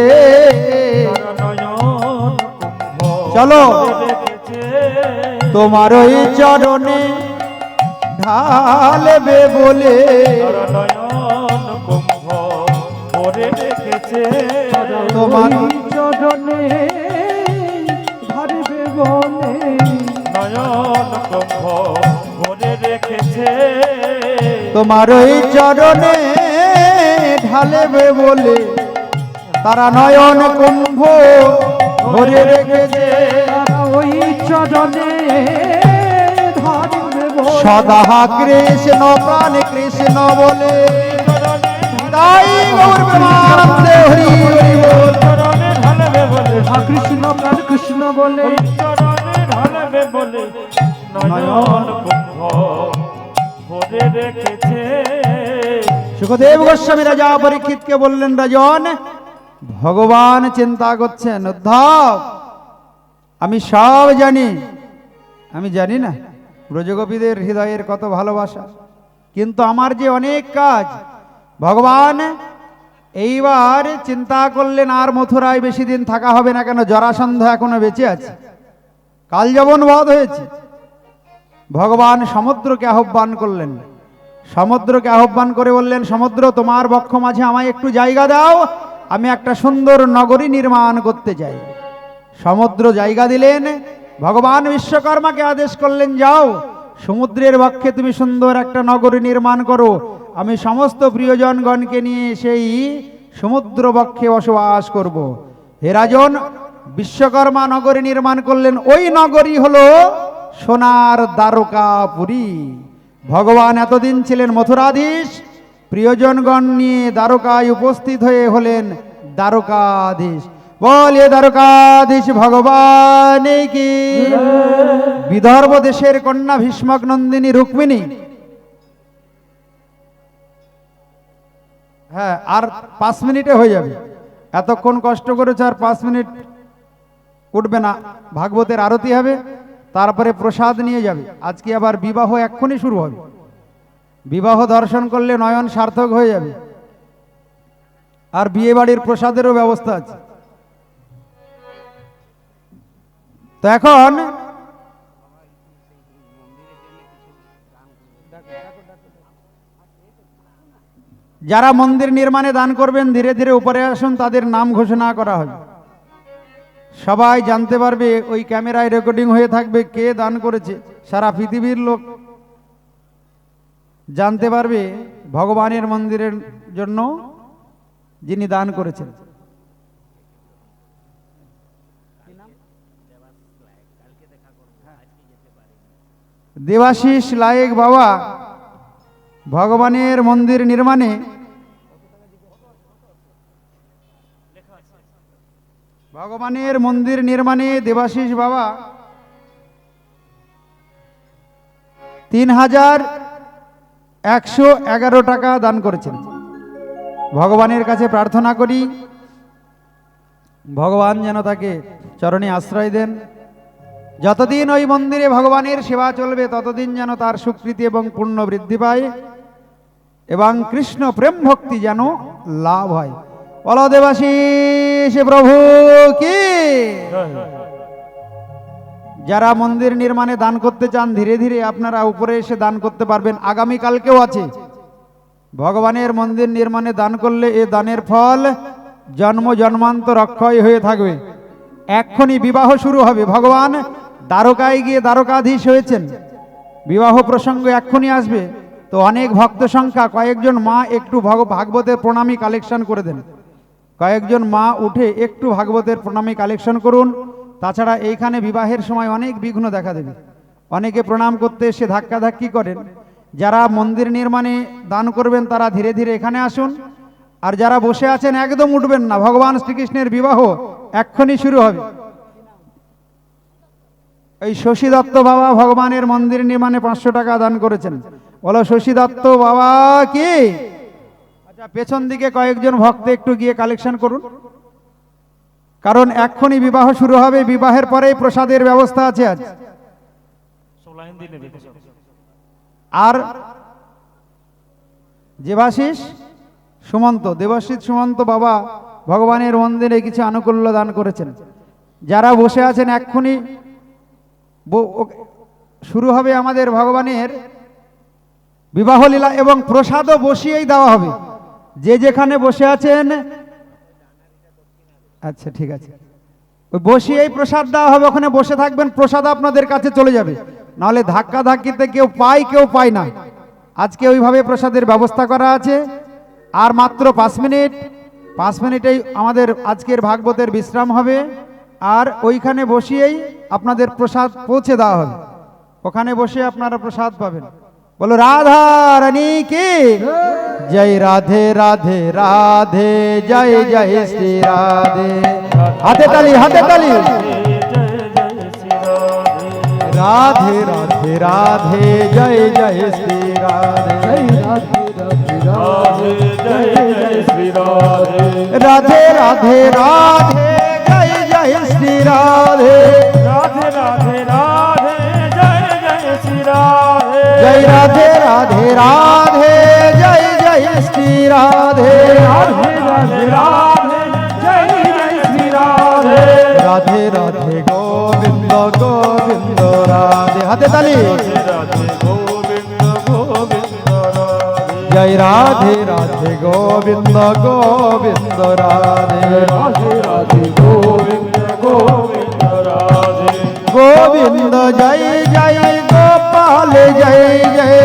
নয়ন কুম্ভ চলো রেখেছে। তোমার ওই চরণে ঢালবে বলে। নয়ন কুম্ভ ভরে রেখেছে। তোমার চরণে ধরবে বলে। নয়ন কুম্ভ ভরে রেখেছে। তোমার ওই চরণে ঢালবে বলে। তারা নয়ন কুম্ভ ভরে রেখেছে। তারা ওই চরণে ধরবে বলে। সদা কৃষ্ণ প্রাণ কৃষ্ণ বলে। তাই গৌর প্রেমানন্দে হরি হরি বল। চরণে ঢালবে বলে। হা কৃষ্ণ প্রাণ কৃষ্ণ বলে। চরণে ঢালবে বলে। নয়ন কুম্ভ ভরে রেখেছে। সুখদেব গোস্বামী রাজা পরীক্ষিতকে বললেন, রাজন ভগবান চিন্তা করছেন। উদ্ধব আমি সব জানি, আমি জানি না ব্রজগোপীদের হৃদয়ের কত ভালোবাসা, কিন্তু আমার যে অনেক কাজ। ভগবান এইবার চিন্তা করলেন আর মথুরায় বেশি দিন থাকা হবে না। কেন? জরাসন্ধ এখনো বেঁচে আছে, কাল যবন বধ হয়েছে। ভগবান সমুদ্রকে আহ্বান করলেন। সমুদ্রকে আহ্বান করে বললেন, সমুদ্র তোমার বক্ষ মাঝে আমায় একটু জায়গা দাও, আমি একটা সুন্দর নগরী নির্মাণ করতে চাই। সমুদ্র জায়গা দিলেন। ভগবান বিশ্বকর্মাকে আদেশ করলেন, যাও সমুদ্রের বক্ষে তুমি সুন্দর একটা নগরী নির্মাণ করো, আমি সমস্ত প্রিয়জনগণকে নিয়ে সেই সমুদ্র বক্ষে বসবাস করব। হে রাজন, বিশ্বকর্মা নগরী নির্মাণ করলেন। ওই নগরী হলো সোনার দ্বারকাপুরী। ভগবান এতদিন ছিলেন মথুরাধীশ, প্রিয়জনগণ নিয়ে দ্বারকায় উপস্থিত হয়ে হলেন দ্বারকাধীশ। বলে দ্বারকাধীশ ভগবান কি। বিদর্ভ দেশের কন্যা ভীষ্মক নন্দিনী রুক্মিণী, হ্যাঁ আর 5 মিনিটে হয়ে যাবে, এতক্ষণ কষ্ট করেছে, আর 5 মিনিট উঠবে না। ভাগবতের আরতি হবে, তারপরে প্রসাদ নিয়ে যাবে। আজকে আবার বিবাহ এক্ষুনি শুরু হবে, বিবাহ দর্শন করলে নয়ন সার্থক হয়ে যাবে। আর বিয়ে বাড়ির প্রসাদেরও ব্যবস্থা আছে। তো এখন যারা মন্দির নির্মাণে দান করবেন ধীরে ধীরে উপরে আসুন, তাদের নাম ঘোষণা করা হবে। সবাই জানতে পারবে, ওই ক্যামেরায় রেকর্ডিং হয়ে থাকবে কে দান করেছে। সারা পৃথিবীর লোক জানতে পারবে ভগবানের মন্দিরের জন্য যিনি দান করেছেন। দেবাশিস লায়েক বাবা ভগবানের মন্দির নির্মাণে দেবাশিস বাবা 3111 টাকা দান করেছেন। ভগবানের কাছে প্রার্থনা করি ভগবান যেন তাকে চরণে আশ্রয় দেন। যতদিন ওই মন্দিরে ভগবানের সেবা চলবে ততদিন যেন তার স্বীকৃতি এবং পুণ্য বৃদ্ধি পায় এবং কৃষ্ণ প্রেম ভক্তি যেন লাভ হয়। বলো দেবাশিস প্রভু কি। যারা মন্দির নির্মাণে দান করতে চান ধীরে ধীরে আপনারা উপরে এসে দান করতে পারবেন। আগামীকালকেও আছে। ভগবানের মন্দির নির্মাণে দান করলে এ দানের ফল জন্ম জন্মান্তর অক্ষয় হয়ে থাকবে। এক্ষুনি বিবাহ শুরু হবে। ভগবান দ্বারকায় গিয়ে দ্বারকাধীশ হয়েছেন, বিবাহ প্রসঙ্গ এক্ষুনি আসবে। তো অনেক ভক্ত সংখ্যা, কয়েকজন মা একটু ভাগবতের প্রণামী কালেকশন করে দেন। কয়েকজন মা উঠে একটু ভাগবতের প্রণামী কালেকশন করুন। তাছাড়া এইখানে বিবাহের সময় অনেক বিঘ্ন দেখা দেবে। অনেকে প্রণাম করতে এসে ধাক্কাধাক্কি করেন। যারা মন্দির নির্মাণে দান করবেন তারা ধীরে ধীরে এখানে আসুন। আর যারা বসে আছেন একদম উঠবেন না, ভগবান শ্রীকৃষ্ণের বিবাহ এক্ষুনি শুরু হবে। এই শশী দত্ত বাবা ভগবানের মন্দির নির্মাণে 500 টাকা দান করেছেন। বলো শশী দত্ত বাবা কি। আচ্ছা, পেছন দিকে কয়েকজন ভক্ত একটু গিয়ে কালেকশন করুন, কারণ এক্ষুনি বিবাহ শুরু হবে। বিবাহের পরেই প্রসাদের ব্যবস্থা আছে আজ। আর দেবাশিস সুমন্ত বাবা ভগবানের মন্দিরে কিছু আনুকূল্য দান করেছেন। যারা বসে আছেন এক্ষুনি শুরু হবে আমাদের ভগবানের বিবাহ লীলা এবং প্রসাদও বসিয়েই দেওয়া হবে। যে যেখানে বসে আছেন, আচ্ছা ঠিক আছে, ওই বসিয়েই প্রসাদ দেওয়া হবে। ওখানে বসে থাকবেন, প্রসাদ আপনাদের কাছে চলে যাবে। নাহলে ধাক্কা ধাক্কিতে কেউ পায় না। আজকে ওইভাবে প্রসাদের ব্যবস্থা করা আছে। আর মাত্র 5 মিনিটেই আমাদের আজকের ভাগবতের বিশ্রাম হবে। আর ওইখানে বসিয়েই আপনাদের প্রসাদ পৌঁছে দেওয়া হবে। ওখানে বসে আপনারা প্রসাদ পাবেন। বলো রাধা রানী কি জয়। রাধে রাধে রাধে জয় জয় শ্রী রাধে। হাতে তালি রাধে রাধে রাধে জয় জয় শ্রী রাধে। রাধে রাধে রাধে জয় জয় শ্রী রাধে। জয় রাধে রাধে রাধে জয় জয় শ্রী রাধে। রাধে রাধে গোবিন্দ গোবিন্দ রাধে। হাতে তালি। জয় রাধে রাধে গোবিন্দ গোবিন্দ রাধে। গোবিন্দ জয় জয় গোপাল জয় জয়।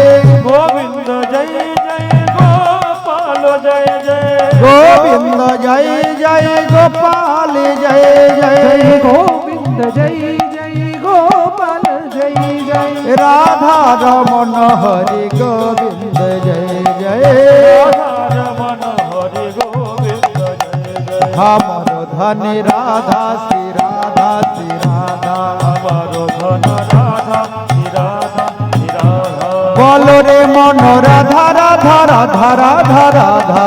গোবিন্দ জয় জয় গোপাল জয় জয়। গোবিন্দ জয় জয় গোপাল জয় জয়। গোবিন্দ জয় জয় গোপাল জয় জয়। রাধা রমন হরি গোবিন্দ জয় জয়। রাধারমণ হরি গোবিন্দ জয় জয় আমার ধনে রাধা শ্রী রাধা শ্রী রাধা আমার ধন রাধা শ্রী রাধা শ্রী রাধা বলো রে মন রাধা রাধা রাধা রাধা রাধা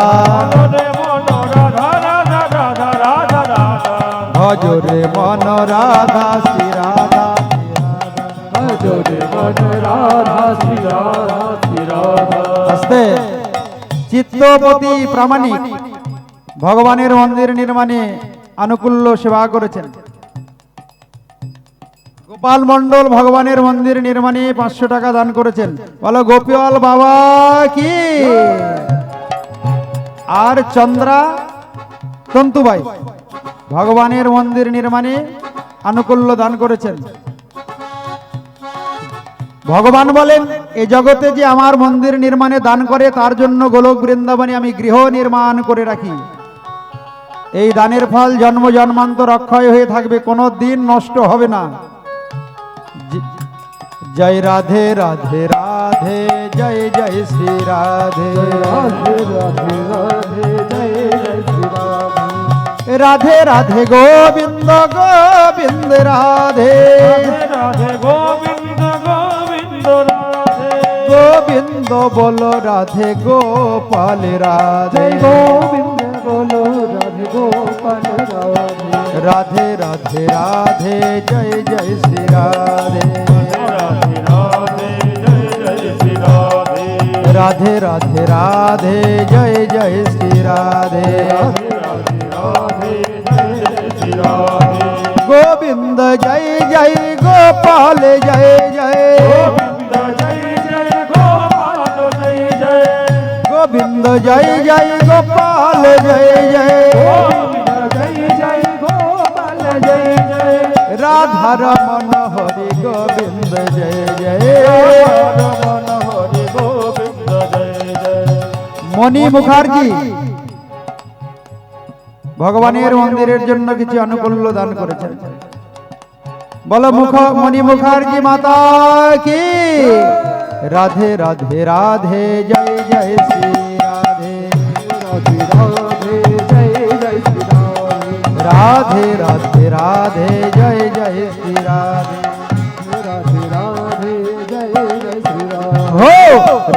রে মন রাধা রাধা রাধা রাধা রাধা ভজ রে মন রাধা শ্রী রাধা জোরে মন রাধা শ্রী রাধা শ্রী রাধা আস্তে চিত্তপতি প্রামাণিক ভগবানের মন্দির নির্মাণে আনুকূল্য সেবা করেছেন। গোপাল মণ্ডল ভগবানের মন্দির নির্মাণে 500 টাকা দান করেছেন। বলো গোপাল বাবা কি। আর চন্দ্রা তন্তুবাই ভগবানের মন্দির নির্মাণে আনুকূল্য দান করেছেন। ভগবান বলেন এই জগতে যে আমার মন্দির নির্মাণে দান করে তার জন্য গোলক বৃন্দাবনে আমি গৃহ নির্মাণ করে রাখি। এই দানের ফল জন্ম জন্মান্তর অক্ষয় হয়ে থাকবে, কোনো দিন নষ্ট হবে না। জয় রাধে রাধে রাধে জয় জয় শ্রী রাধে রাধে রাধে রাধে জয় জয় শ্রী রাধে রাধে রাধে গোবিন্দ গোবিন্দ রাধে রাধে গোবিন্দ গোবিন্দ রাধে গোবিন্দ বলো রাধে গোপাল রাধে গোবিন্দ বলো রাধে গোপাল রাধে রাধে রাধে রাধে জয় জয় শ্রী রাধে রাধে রাধে জয় জয় শ্রী রাধে রাধে রাধে রাধে জয় জয় শ্রী রাধে রাধে রাধে জয় জয় শ্রী রাধে গোবিন্দ জয় জয় গোপাল জয় জয় গোবিন্দ জয় জয় গোপাল জয় জয় গোবিন্দ জয় জয় গোপাল জয় জয় গোবিন্দ জয় জয় গোপাল জয় জয় রাধা রমন হরি গোবিন্দ জয় জয় রমণ হরি গোবিন্দ জয় জয় মণি মুখার্জি ভগবানের মন্দিরের জন্য কিছু আনুকূল্য দান করেছেন। বলো মণি মুখার্জি মাতা কি। রাধে রাধে রাধে জয় জয় শ্রী রাধে রাধে রাধে জয় জয় শ্রী রাধে রাধে রাধে রাধে জয় জয় শ্রী রাধে রাধে রাধে জয় জয় শ্রী রাধে हो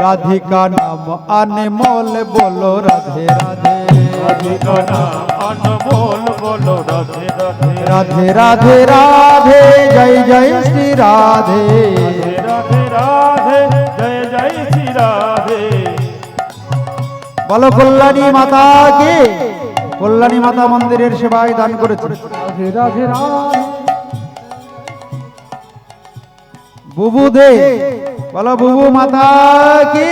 राधिका नाम अनमोल बोलो राधे राधे রাধিকা নাম অনমোল বলো রাধে রাধে राधे राधे राधे जय जय श्री राधे রাধে রাধে জয় জয় শ্রী রাধে বলো কল্যাণী মাতা কে। কল্যাণী মাতা মন্দিরের সেবায় দান করেছে। রাধে রাধে রাধে বুবু দে বলো বুবু মাতা কি।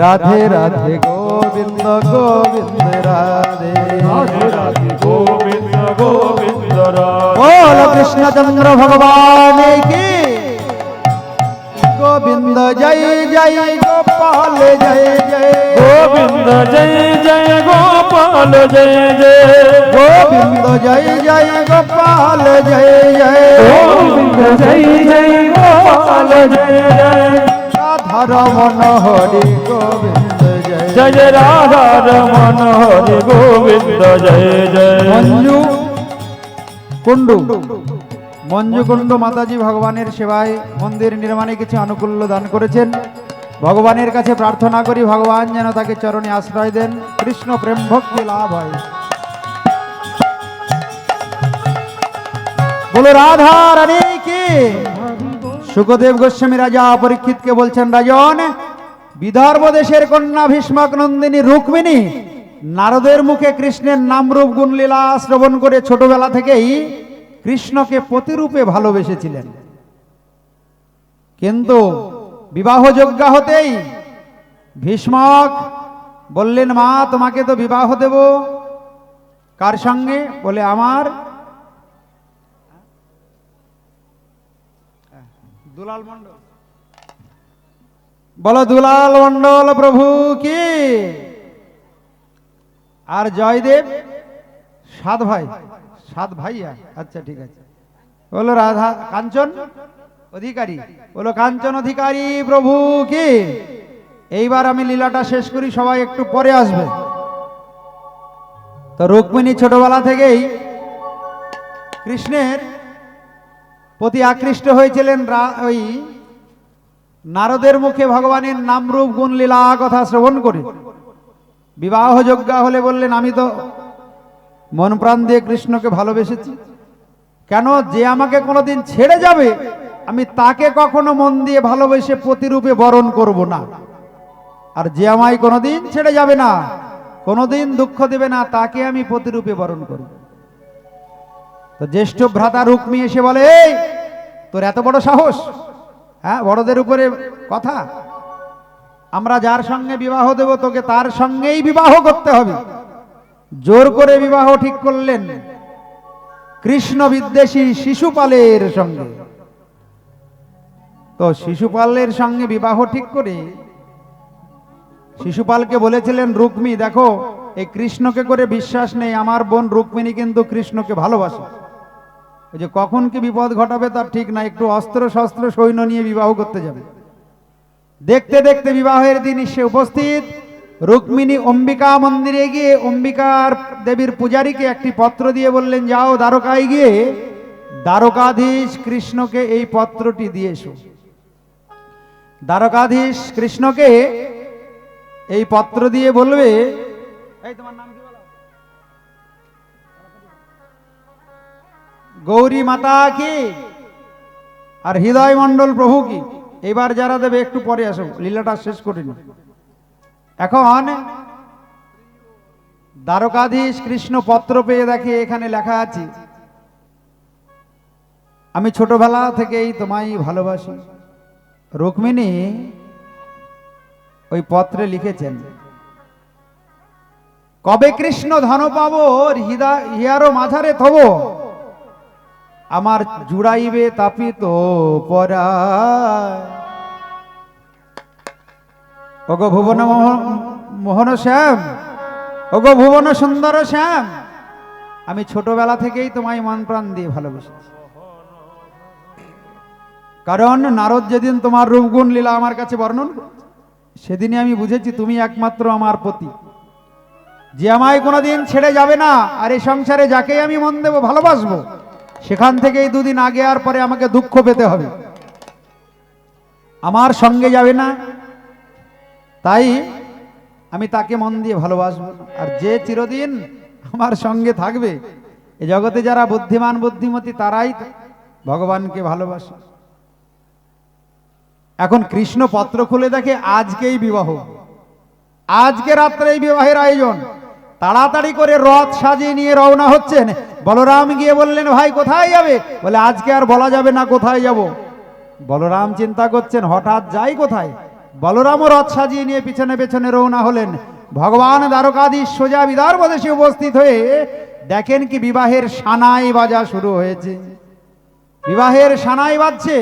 রাধে রাধে গোবিন্দ গোবিন্দ রাধে রাধে রাধে গোবিন্দ গোবিন্দ রাধে बोलो कृष्णचंद्र भगवान की। गोविंद जय जय गोपाल जय जय গোবিন্দ জয় জয় গোপাল জয় জয় गोविंद जय जय गोपाल जय जय গোবিন্দ জয় জয় গোপাল জয় জয় राधा रमन हरि गोविंद जय জয় জয় রাধা রমণ হরি গোবিন্দ জয় জয় মঞ্জু কুন্ডু মঞ্জু কুন্ডু মাতাজি ভগবানের সেবায় মন্দির নির্মাণে কিছু আনুকূল্য দান করেছেন। ভগবানের কাছে প্রার্থনা করি ভগবান যেন তাকে চরণে আশ্রয় দেন, কৃষ্ণ প্রেম ভক্তি লাভ হয়। বলো রাধা রানী কি। সুখদেব গোস্বামী রাজা পরীক্ষিতকে বলছেন, রাজন বিদর্ভ দেশের কন্যা ভীষ্মক নন্দিনী রুক্মিণী নারদের মুখে কৃষ্ণের নামরূপ গুণলীলা শ্রবণ করে ছোটবেলা থেকেই কৃষ্ণকে প্রতিরূপে ভালোবেসেছিলেন। কিন্তু বিবাহযোগ্য হতেই ভীষ্মক বললেন, মা তোমাকে তো বিবাহ দেব। কার সঙ্গে? বলে আমার দুলাল মণ্ডল। বলো দুলাল মণ্ডল প্রভু কি। আর জয়দেব সাত ভাই, সাত ভাইয়া, আচ্ছা ঠিক আছে। বলো রাধা কাঞ্চন অধিকারী, বলো কাঞ্চন অধিকারী প্রভু কি। এইবার আমি লীলাটা শেষ করি, সবাই একটু পরে আসবে। তো রুক্মিণী ছোটবেলা থেকেই কৃষ্ণের প্রতি আকৃষ্ট হয়েছিলেন। ওই নারদের মুখে ভগবানের নাম রূপ গুণ লীলা কথা শ্রবণ করে বিবাহযোগ্য হলে বললেন, আমি তো মন প্রাণ দিয়ে কৃষ্ণকে ভালোবেসেছি, কেন যে আমাকে কোনোদিন ছেড়ে যাবে আমি তাকে কখনো মন দিয়ে ভালোবেসে প্রতিরূপে বরণ করব না, আর যে আমায় কোনোদিন ছেড়ে যাবে না, কোনোদিন দুঃখ দেবে না, তাকে আমি প্রতিরূপে বরণ করব। তো জ্যেষ্ঠ ভ্রাতা রুক্মী এসে বলে, এই তোর এত বড় সাহস, হ্যাঁ, বড়দের উপরে কথা, আমরা যার সঙ্গে বিবাহ দেব তোকে তার সঙ্গেই বিবাহ করতে হবে। জোর করে বিবাহ ঠিক করলেন কৃষ্ণ বিদ্বেষী শিশুপালের সঙ্গে। তো শিশুপালের সঙ্গে বিবাহ ঠিক করে শিশুপালকে বলেছিলেন, রুক্মী দেখো, এই কৃষ্ণকে করে বিশ্বাস নেই, আমার বোন রুক্মিণী কিন্তু কৃষ্ণকে ভালোবাসে, ওই যে কখন কি বিপদ ঘটাবে তার ঠিক না, একটু অস্ত্র শস্ত্র সৈন্য নিয়ে বিবাহ করতে যাবে। দেখতে দেখতে বিবাহের দিন সে উপস্থিত। রুক্মিণী অম্বিকা মন্দিরে গিয়ে অম্বিকার দেবীর পূজারীকে একটি পত্র দিয়ে বললেন, যাও দ্বারকায় গিয়ে দ্বারকাধীশ কৃষ্ণকে এই পত্রটি দিয়ে এসো। দ্বারকাধীশ কৃষ্ণকে এই পত্র দিয়ে বলবে, এই তোমার নাম কি বলো? গৌরী মাতা কি আর হৃদয় মণ্ডল প্রভু কি। এবার যারা দেবে একটু পরে আসো, লীলাটা শেষ করিনি। এখন দ্বারকাধীশ কৃষ্ণ পত্র পেয়ে দেখে এখানে লেখা আছে, আমি ছোটবেলা থেকেই তোমায় ভালোবাসি। রুক্মিণী ওই পত্রে লিখেছেন, কবে কৃষ্ণ ধন পাবো হিয়ারো মাঝারে থব, আমার জুড়াইবে তাপিত পরায়। ওগো ভুবন মোহন শ্যাম, ওগো ভুবন সুন্দর শ্যাম, আমি ছোটবেলা থেকেই তোমায় মন প্রাণ দিয়ে ভালোবেসেছি। কারণ নারদ যেদিন তোমার রূপগুণ লীলা আমার কাছে বর্ণন করেছে, সেদিনই আমি বুঝেছি তুমি একমাত্র আমার পতি, যে আমায় কোনোদিন ছেড়ে যাবে না, আর এই সংসারে যাকেই আমি মন দেব ভালোবাসবো, সেখান থেকেই দুদিন আগে আর পরে আমাকে দুঃখ পেতে হবে, আমার সঙ্গে যাবে না, তাই আমি তাকে মন দিয়ে ভালোবাসবো। আর যে চিরদিন আমার সঙ্গে থাকবে, এই জগতে যারা বুদ্ধিমান বুদ্ধিমতী তারাই ভগবানকে ভালোবাসে। এখন কৃষ্ণ পত্র খুলে দেখে আজকেই বিবাহ, আজকে রাত্রেই বিবাহের আয়োজন। তাড়াতাড়ি করে রথ সাজিয়ে নিয়ে রওনা হচ্ছেন। বলরাম গিয়ে বললেন, ভাই কোথায় যাবে? বলে আজকে আর বলা যাবে না কোথায় যাব। বলরাম চিন্তা করছেন হঠাৎ যাই কোথায়। বলরামও রথ সাজিয়ে নিয়ে পিছনে পেছনে রওনা হলেন। ভগবান দ্বারকাধীশ সোজা বিদর্ভ দেশে উপস্থিত হয়ে দেখেন কি বিবাহের সানাই বাজা শুরু হয়েছে। বিবাহের সানাই বাজছে।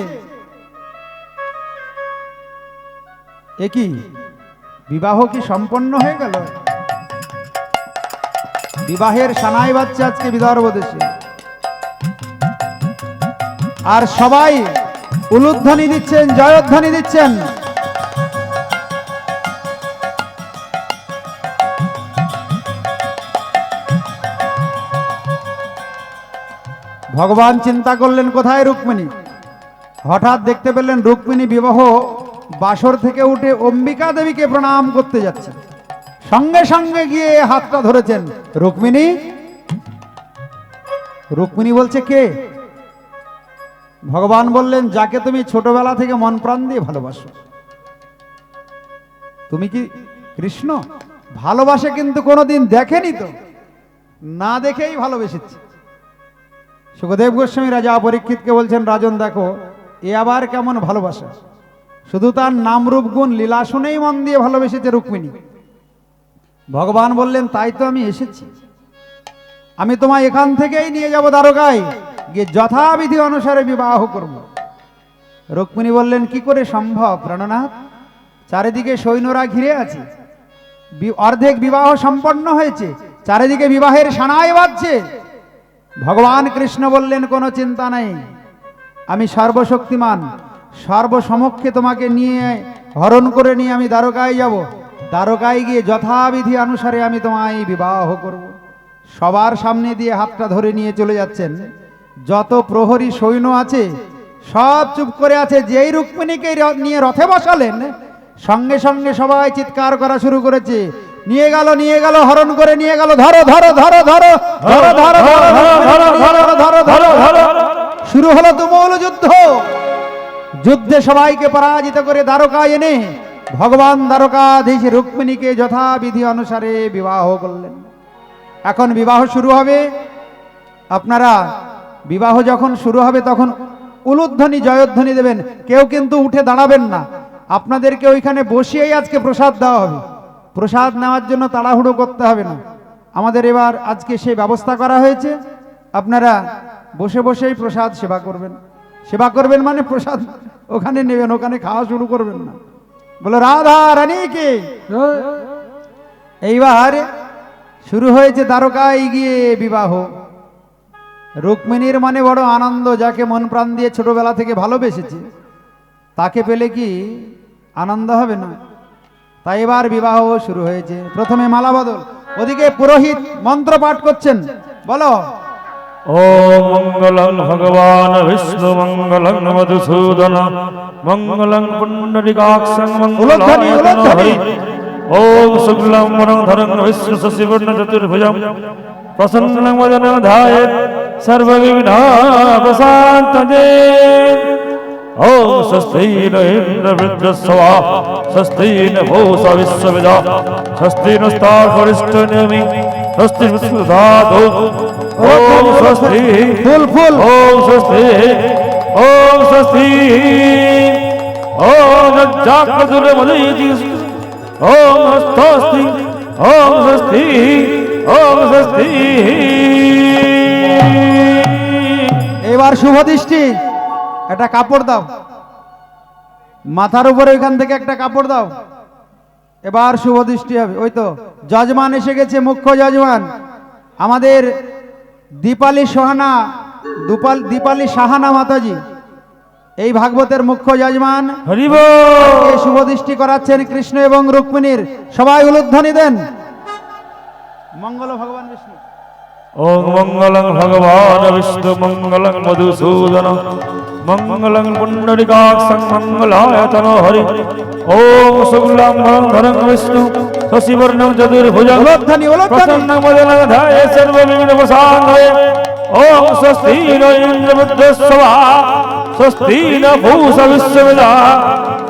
এ কি বিবাহ কি সম্পন্ন হয়ে গেল? বিবাহের সানাই বাজছে আজকে বিদর্ভ দেশে, আর সবাই উলুধ্বনি দিচ্ছেন, জয়ধ্বনি দিচ্ছেন। ভগবান চিন্তা করলেন কোথায় রুক্মিণী। হঠাৎ দেখতে পেলেন রুক্মিণী বিবাহ বাসর থেকে উঠে অম্বিকা দেবীকে প্রণাম করতে যাচ্ছে। সঙ্গে সঙ্গে গিয়ে হাতটা ধরেছেন। রুক্মিণী, রুক্মিণী বলছে কে? ভগবান বললেন, যাকে তুমি ছোটবেলা থেকে মন প্রাণ দিয়ে ভালোবাসো। তুমি কি কৃষ্ণ? ভালোবাসে কিন্তু কোনোদিন দেখেনি তো, না দেখেই ভালোবেসেছি। সুখদেব গোস্বামী রাজা পরীক্ষিতকে বলছেন, রাজন দেখো এ আবার কেমন ভালোবাসা, শুধু তার নাম রূপ গুণ লীলা শুনেই মন দিয়ে ভালোবেসেছে রুক্মিণী। ভগবান বললেন, তাই তো আমি এসেছি, আমি তোমায় এখান থেকেই নিয়ে যাব দ্বারকায়, গিয়ে যথাবিধি অনুসারে বিবাহ করব। রুক্মিণী বললেন, কি করে সম্ভব প্রাণনাথ? চারিদিকে সৈন্যরা ঘিরে আছে, অর্ধেক বিবাহ সম্পন্ন হয়েছে, চারিদিকে বিবাহের সানাই বাজছে। ভগবান কৃষ্ণ বললেন, কোনো চিন্তা নাই, আমি সর্বশক্তিমান, সর্বসমক্ষে তোমাকে নিয়ে হরণ করে নিয়ে আমি দ্বারকায় যাব, দ্বারকায় গিয়ে যথাবিধি অনুসারে আমি তোমায় বিবাহ করব। সবার সামনে দিয়ে হাতটা ধরে নিয়ে চলে যাচ্ছেন। যত প্রহরী সৈন্য আছে সব চুপ করে আছে। যেই রুক্মিণীকে নিয়ে রথে বসালেন, সঙ্গে সঙ্গে সবাই চিৎকার করা শুরু করেছে, নিয়ে গেল, নিয়ে গেল, হরণ করে নিয়ে গেল, ধরো ধরো ধরো ধরো ধরো ধরো ধরো ধরো ধরো। শুরু হলো তুমুল যুদ্ধ। যুদ্ধে সবাইকে পরাজিত করে দ্বারকায় এনে ভগবান দ্বারকাধীশ রুক্মিণীকে যথাবিধি অনুসারে বিবাহ করলেন। এখন বিবাহ শুরু হবে। আপনারা বিবাহ যখন শুরু হবে তখন উলুধ্বনি জয়ধ্বনি দেবেন। কেউ কিন্তু উঠে দাঁড়াবেন না, আপনাদেরকে ওইখানে বসিয়েই আজকে প্রসাদ দেওয়া হবে। প্রসাদ নেওয়ার জন্য তাড়াহুড়ো করতে হবে না। আমাদের এবার আজকে সেই ব্যবস্থা করা হয়েছে, আপনারা বসে বসেই প্রসাদ সেবা করবেন। সেবা করবেন মানে প্রসাদ ওখানে নেবেন, ওখানে খাওয়া শুরু করবেন না। বলো রাধা রানী কি। এইবার শুরু হয়েছে দ্বারকায় গিয়ে বিবাহ। রুক্মিণীর মানে বড় আনন্দ, যাকে মন প্রাণ দিয়ে ছোটবেলা থেকে ভালোবেসেছে তাকে পেলে কি আনন্দ হবে না? তাই এবার বিবাহ শুরু হয়েছে। প্রথমে মালা বদল, ওদিকে পুরোহিত মন্ত্র পাঠ করছেন। বলো ওম মঙ্গলং ভগবান বিষ্ণু মঙ্গলং মধুসূদন মঙ্গলং পুণ্ডরীকাক্ষং উলুধ্বনি, উলুধ্বনি। ওম শুক্লং বরধরং বিষ্ণু শশিবর্ণ চতুর্ভুজং প্রসন্नं वदनं ध्यायेत् सर्वविघ्नोपशान्तये। ओम स्वस्ति न इंद्रवृद्धस्वा स्वस्ति न भूषा विश्वविदा स्वस्ति नस्तार्परिष्ठनेमि स्वस्ति विष्णुधातु। ओम स्वस्ति ফুল ফুল। ओम स्वस्ति ओम स्वस्ति ओम जाग्रतुर्मदीति ओम स्वस्ति ओम स्वस्ति ओम स्वस्ति। এবার শুভ দৃষ্টি। একটা কাপড় দাও মাথার উপরে, ওইখান থেকে একটা কাপড় দাও। এবার শুভ দৃষ্টি হবে। ওই তো যজমান এসে গেছে, মুখ্য যজমান আমাদের দীপালি সোহানা, দীপালি সাহানা মাতাজি, এই ভাগবতের মুখ্য যজমান। হরি বল। এই শুভ দৃষ্টি করাচ্ছেন কৃষ্ণ এবং রুক্মিণীর। সবাই উলুধ্বনি দেন। মঙ্গল ভগবান বিষ্ণু। ओम मंगलं भगवान विष्णु मंगलं मधुसूदन मंगलं पुंडरीकाक्षं मंगलाय तनो हरि। ओम शुक्लं वरदं विष्णु शशिवर्णं चतुर्भुजं उलुध्वनि, उलुध्वनि। प्रसन्नं वदनं ध्यायेत् सर्वविघ्नोपशान्तये। ओम स्वस्ति न इंद्रवृद्धस्वा स्वस्ति न भूषा विश्वविदा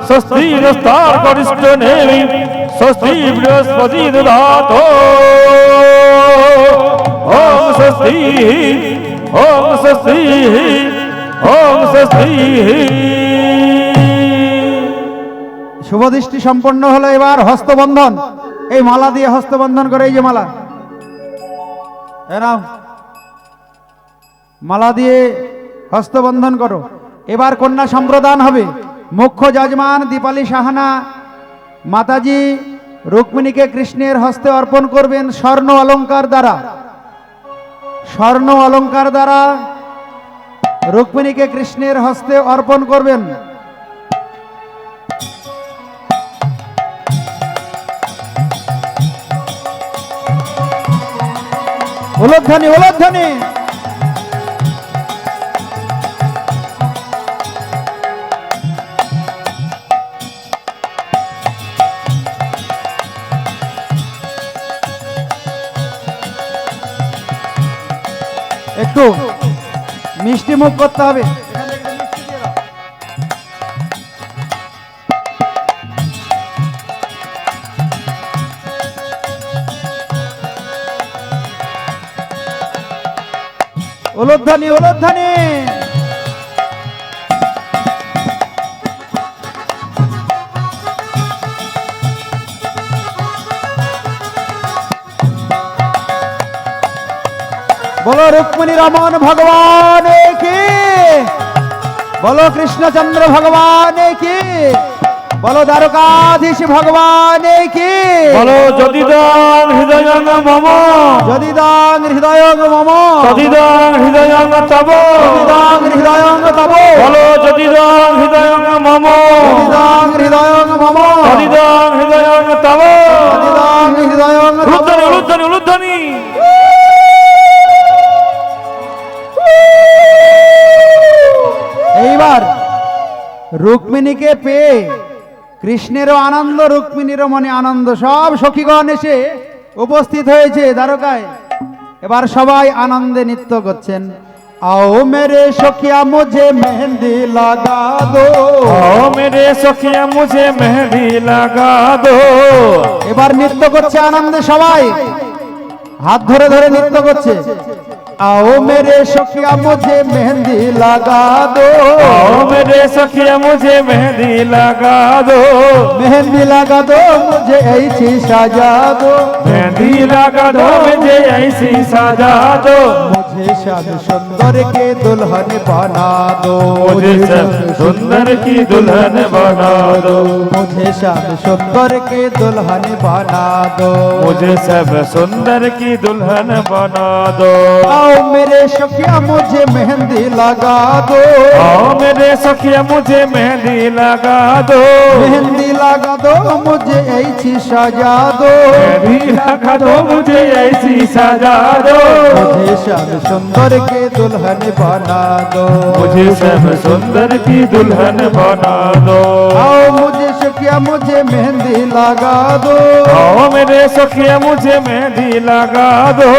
स्वस्ति नस्तार्परिष्ठनेमि स्वस्ति बृहस्पति ददातु। ओम स्वस्ति ओम स्वस्ति ओम स्वस्ति। শুভ দৃষ্টি সম্পন্ন হলো। এবার হস্তবন্ধন, এই মালা দিয়ে হস্তবন্ধন করে, এই যে মালা, এ নাও, মালা দিয়ে হস্তবন্ধন করো। এবার কন্যা সম্প্রদান হবে। মুখ্য যজমান দীপালি সাহানা মাতাজি রুক্মিণীকে কৃষ্ণের হস্তে অর্পণ করবেন স্বর্ণ অলংকার দ্বারা। স্বর্ণ অলংকার দ্বারা রুক্মিণীকে কৃষ্ণের হস্তে অর্পণ করবেন। উলুধ্বনি, উলুধ্বনি। একটু মিষ্টি মুখ করতে হবে। উলুধ্বনি, উলুধ্বনি। बोलो रुक्मिणी रमन भगवान की, बोलो कृष्णचंद्र भगवान की, बोलो द्वारकाधीश भगवान की, बोलो जदिदां हृदयं मम जदिदां हृदयं मम तदिदां हृदयं तव जदिदां हृदयं तव बोलो जदिदां हृदयं मम जदिदां हृदयं मम রুক্মিণীকে পেয়ে কৃষ্ণেরও আনন্দ, রুক্মিণীরও মনে আনন্দ। সব সখীগণ এসে উপস্থিত হয়েছে দ্বারকায়। এবার সবাই আনন্দে নৃত্য করছেন। आओ मेरे सखिया मुझे मेहंदी लगा दो, आओ मेरे सखिया मुझे मेहंदी लगा दो। এবার নৃত্য করছে আনন্দে সবাই, হাত ধরে ধরে নৃত্য করছে। आओ मेरे सखिया मुझे मेहंदी लगा दो, आओ मेरे सखिया मुझे मेहंदी लगा दो। मेहंदी लगा दो मुझे ऐसी सजा दो, मेहंदी लगा दो मुझे ऐसी सजा दो। मुझे श्याम सुंदर के दुल्हन बना दो, मुझे सब सुंदर की दुल्हन बना दो। मुझे श्याम सुंदर के दुल्हन बना दो, मुझे सब सुंदर की दुल्हन बना दो। आओ मेरे सखिया मुझे मेहंदी लगा दो, आओ मेरे सखिया मुझे मेहंदी लगा दो। मेहंदी लगा दो मुझे ऐसी सजा दो, मेहंदी लगा दो मुझे ऐसी सजा दो। मुझे श्याम सुंदर के दुल्हन बना दो, मुझे सब सुंदर की दुल्हन बना दो। आओ मुझे सखिया मुझे मेहंदी लगा दो, आओ मेरे सखिया मुझे मेहंदी लगा दो।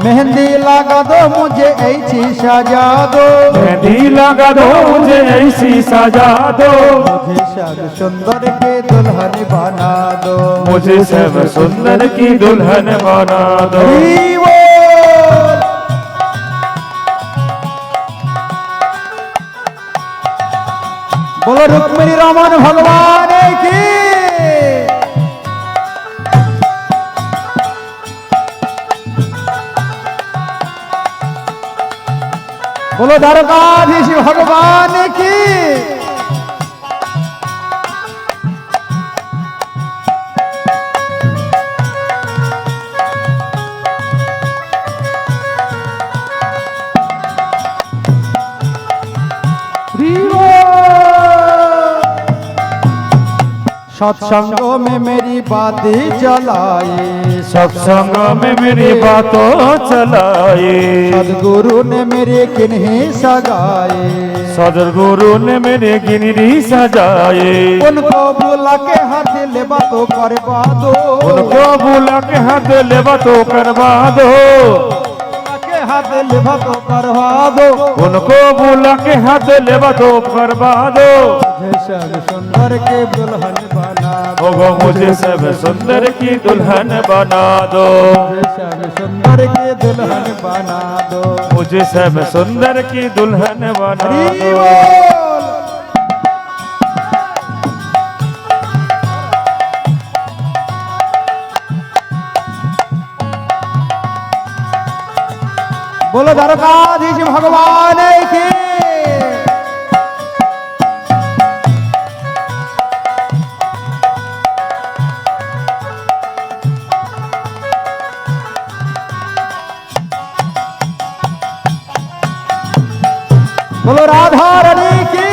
मेहंदी लगा दो मुझे ऐसी सजा दो, मेहंदी लगा दो मुझे ऐसी सजा दो। मुझे श्याम सुंदर के दुल्हन बना दो, मुझे सब सुंदर की दुल्हन बना दो। हरि बोल। बोलो रुक्मिणी रमन भगवान की। बोलो द्वारकाधीश भगवान की। सत्संग में मेरी बातें जलाए, सत्संग में मेरी बातों चलाए। सदगुरु ने मेरे किन्हीं सगाए, सदगुरु ने मेरे गिनरी सजाए। उनको बुला के हाथ ले बातों करवा दो, उनको बुला के हाथ लेवा तो करवा दो। के हाथ ले बातों करवा दो, उनको बुला के हाथ लेवा तो करवा दो। मुझे श्याम सुंदर के दुल्हन बना दो, ओगो मुझे सब सुंदर की दुल्हन बना दो। मुझे श्याम सुंदर के दुल्हन बना दो। मुझे सब सुंदर की दुल्हन बना हरि दो। बोल। बोलो द्वारकाधीश भगवान की। बोलो राधा रानी की।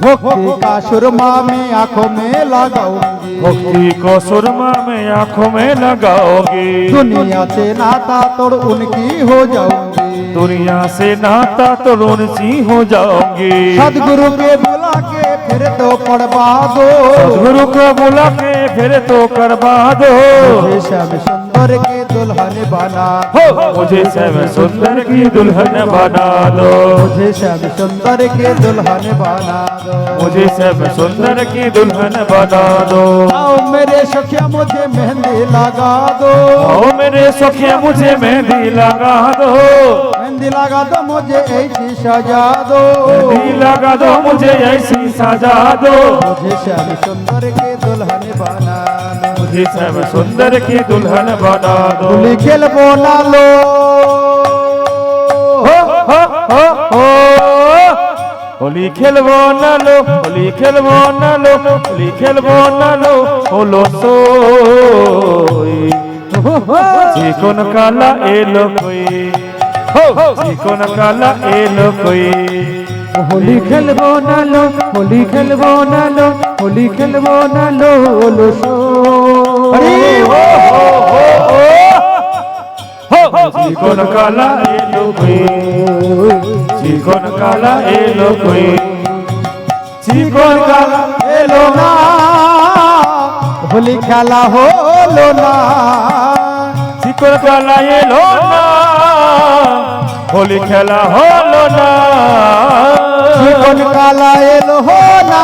भक्ति का सुरमा में आंखों में लगाऊंगी, भक्ति को सुरमा में आंखों में लगाओगी। दुनिया से नाता तोड़ उनकी हो जाऊंगी, दुनिया से नाता तो सी हो जाओगी। सदगुरु के बुला के फिर तो पढ़वा दो, सदगुरु को बुला के फिर तो करवा दो। मुझे श्याम सुंदर के दुल्हन बना दो, हो मुझे सब सुंदर की दुल्हन बना दो। मुझे श्याम सुंदर के दुल्हन बना दो, मुझे सब सुंदर की दुल्हन बना दो। आओ मेरे सखिया मुझे मेहंदी लगा दो, आओ मेरे सखिया मुझे मेहंदी लगा दो। मेहंदी लगा दो मुझे ऐसी सजा दो, मेहंदी लगा दो मुझे ऐसी सजा दो। मुझे श्याम सुंदर के दुल्हन बना दो, मुझे सब सुंदर की दुल्हन बना दो। होली खेलबो ना लो, हो हो हो हो होली खेलबो ना लो, होली खेलबो ना लो, होली खेलबो ना लो। होलो सोई चिकन काला एलो कोई, हो चिकन काला एलो कोई। হোলি খেলবো না লো, হোলি খেলবো না লো, হোলি খেলবো না লো লো সো। চিকন কালা এলো কই, চিকন কালা এলো কই, চিকন কালা এলো না, হোলি খেলা হলো না। চিকন কালা এলো না, হোলি খেলা হলো না। চিকন কালা এলো না,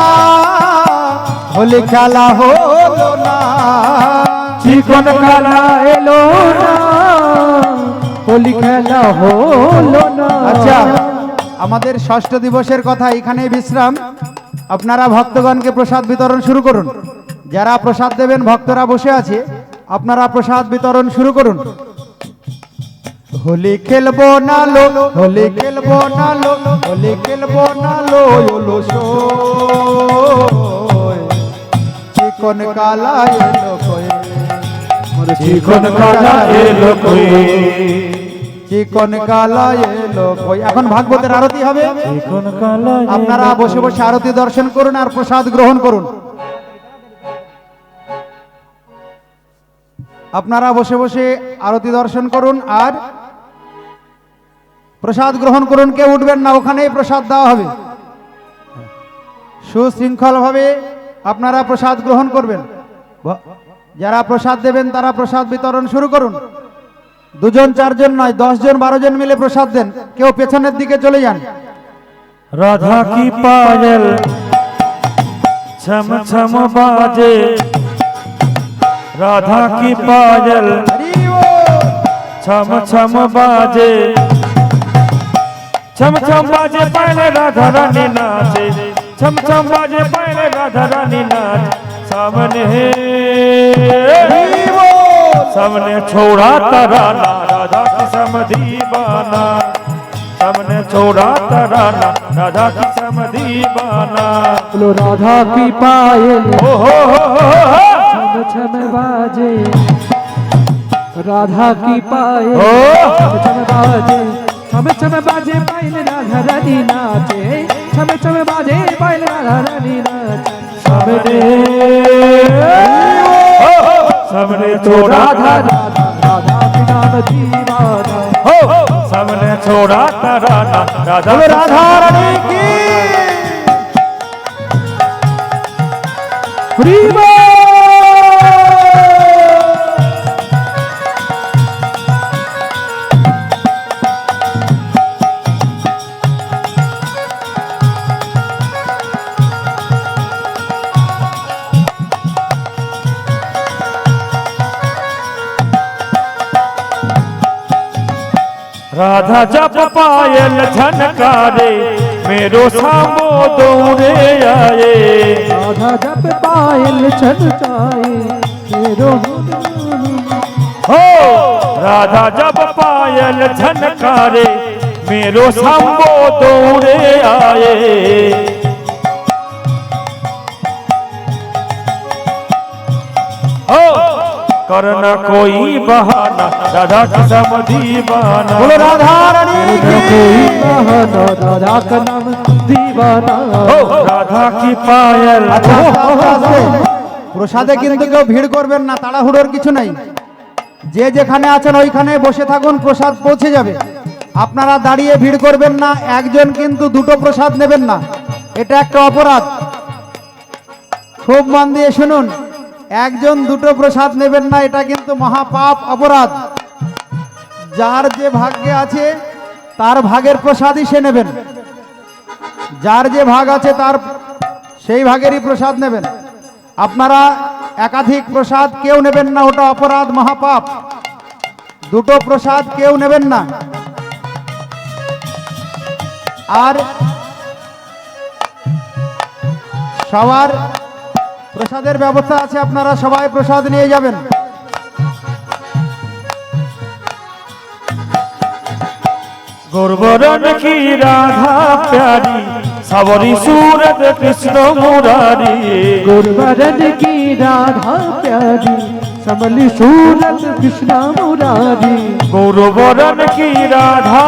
হোলি খেলা হলো না। চিকন কালা এলো না, হোলি খেলা হলো না। আচ্ছা, আমাদের ষষ্ঠ দিবসের কথা এখানে বিশ্রাম। আপনারা ভক্তগণকে প্রসাদ বিতরণ শুরু করুন। যারা প্রসাদ দেবেন, ভক্তরা বসে আছে, আপনারা প্রসাদ বিতরণ শুরু করুন। হোলি খেলবো না লো, হোলি খেলবো না লো, হোলি খেলবো না লো ওলো সোয়। চিকন কালা এলো কই, চিকন কালা এলো কই, চিকন কালা এলো কই। এখন ভাগবতের আরতি হবে, চিকন কালা আপনারা বসে বসে আরতি দর্শন করুন আর প্রসাদ গ্রহণ করুন। আপনারা বসে বসে আরতি দর্শন করুন আর প্রসাদ গ্রহণ করুন। কেউ উঠবেন না, ওখানেই প্রসাদ দেওয়া হবে। সুশৃঙ্খলভাবে আপনারা প্রসাদ গ্রহণ করবেন। যারা প্রসাদ দেবেন তারা প্রসাদ বিতরণ শুরু করুন। 2 জন 4 জন নয়, 10 জন 12 জন মিলে প্রসাদ দেন। কেউ পেছনের দিকে চলে যান। राधा की पायल छम छम बाजे, राधा की पायल छम छम बाजे, छम छम बाजे पहले राधा रानी नाचे, छम छम बाजे पहले राधा रानी नाच। सामने सामने छोड़ा तराना, राधा की समदीवाना, सामने छोड़ा तराना, राधा की समदीवाना। बोलो राधा की पायल ओ हो छम छम बाजे, राधा की पायल ओ। छम छम बाजे, छम छम बाजे पायल राधा रानी नाचे, छम छम बाजे पायल राधा रानी नाचे। सामने सामने छोड़ा राधा राधा राधा की नाम दीवाना। हो, सामने छोड़ा तराना, राधा बोलो राधा रानी की। हरि बोल। राधा जब पायल झनकारे, मेरो सामो दौड़े आए। राधा जब पायल छनकाए मेरो हो, राधा जब पायल झनकारे, मेरो सामो दौड़े आए। हो, करना कोई बहाना, राधा की समदीवाना। बोलो राधा रानी की। कोई बहाना, राधा का नाम दीवाना। हो, राधा की पायल। আচ্ছা, আস্তে আস্তে। প্রসাদে কিন্তু কেউ ভিড় করবেন না, তাড়াহুড়োর কিছু নাই। যে যেখানে আছেন ওইখানে বসে থাকুন, প্রসাদ পৌঁছে যাবে। আপনারা দাঁড়িয়ে ভিড় করবেন না। একজন কিন্তু 2টো প্রসাদ নেবেন না, এটা একটা অপরাধ। খুব মন দিয়ে শুনুন, একজন 2টো প্রসাদ নেবেন না, এটা কিন্তু মহাপাপ, অপরাধ। যার যে ভাগ্যে আছে তার ভাগের প্রসাদই সে নেবেন। যার যে ভাগ আছে তার সেই ভাগেরই প্রসাদ নেবেন। আপনারা একাধিক প্রসাদ কেউ নেবেন না, ওটা অপরাধ, মহাপাপ। 2টো প্রসাদ কেউ নেবেন না। আর সবার প্রসাদের ব্যবস্থা আছে, আপনারা সবাই প্রসাদ নিয়ে যাবেন। गुरबरन की राधा प्यारी, सावरी सूरत कृष्ण मुरारी। गुरबरन की राधा प्यारी, समली सूरत कृष्ण मुरारी। गुरबरन की राधा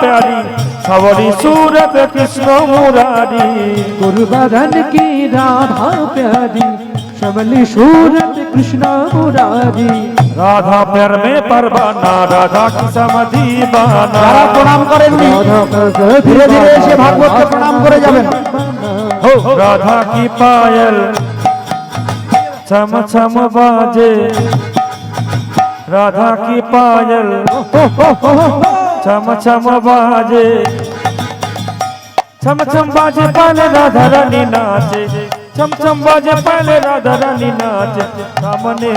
प्यारी, सवरी सूरत कृष्ण मुरारी गुरुवरन की राधा प्यारी सबली सूरत कृष्ण मुरारी राधा पैर में परवाना राधा की समाधि যারা बाना প্রণাম করেননি ধীরে ধীরে এসে ভাগবতকে প্রণাম করে যাবেন। हो राधा की पायल छम छम बाजे राधा की पायल छम छम बाजे छम छम बाजे पहले राधा रानी नाचे छम छम बाजे पहले राधा रानी नाचे सामने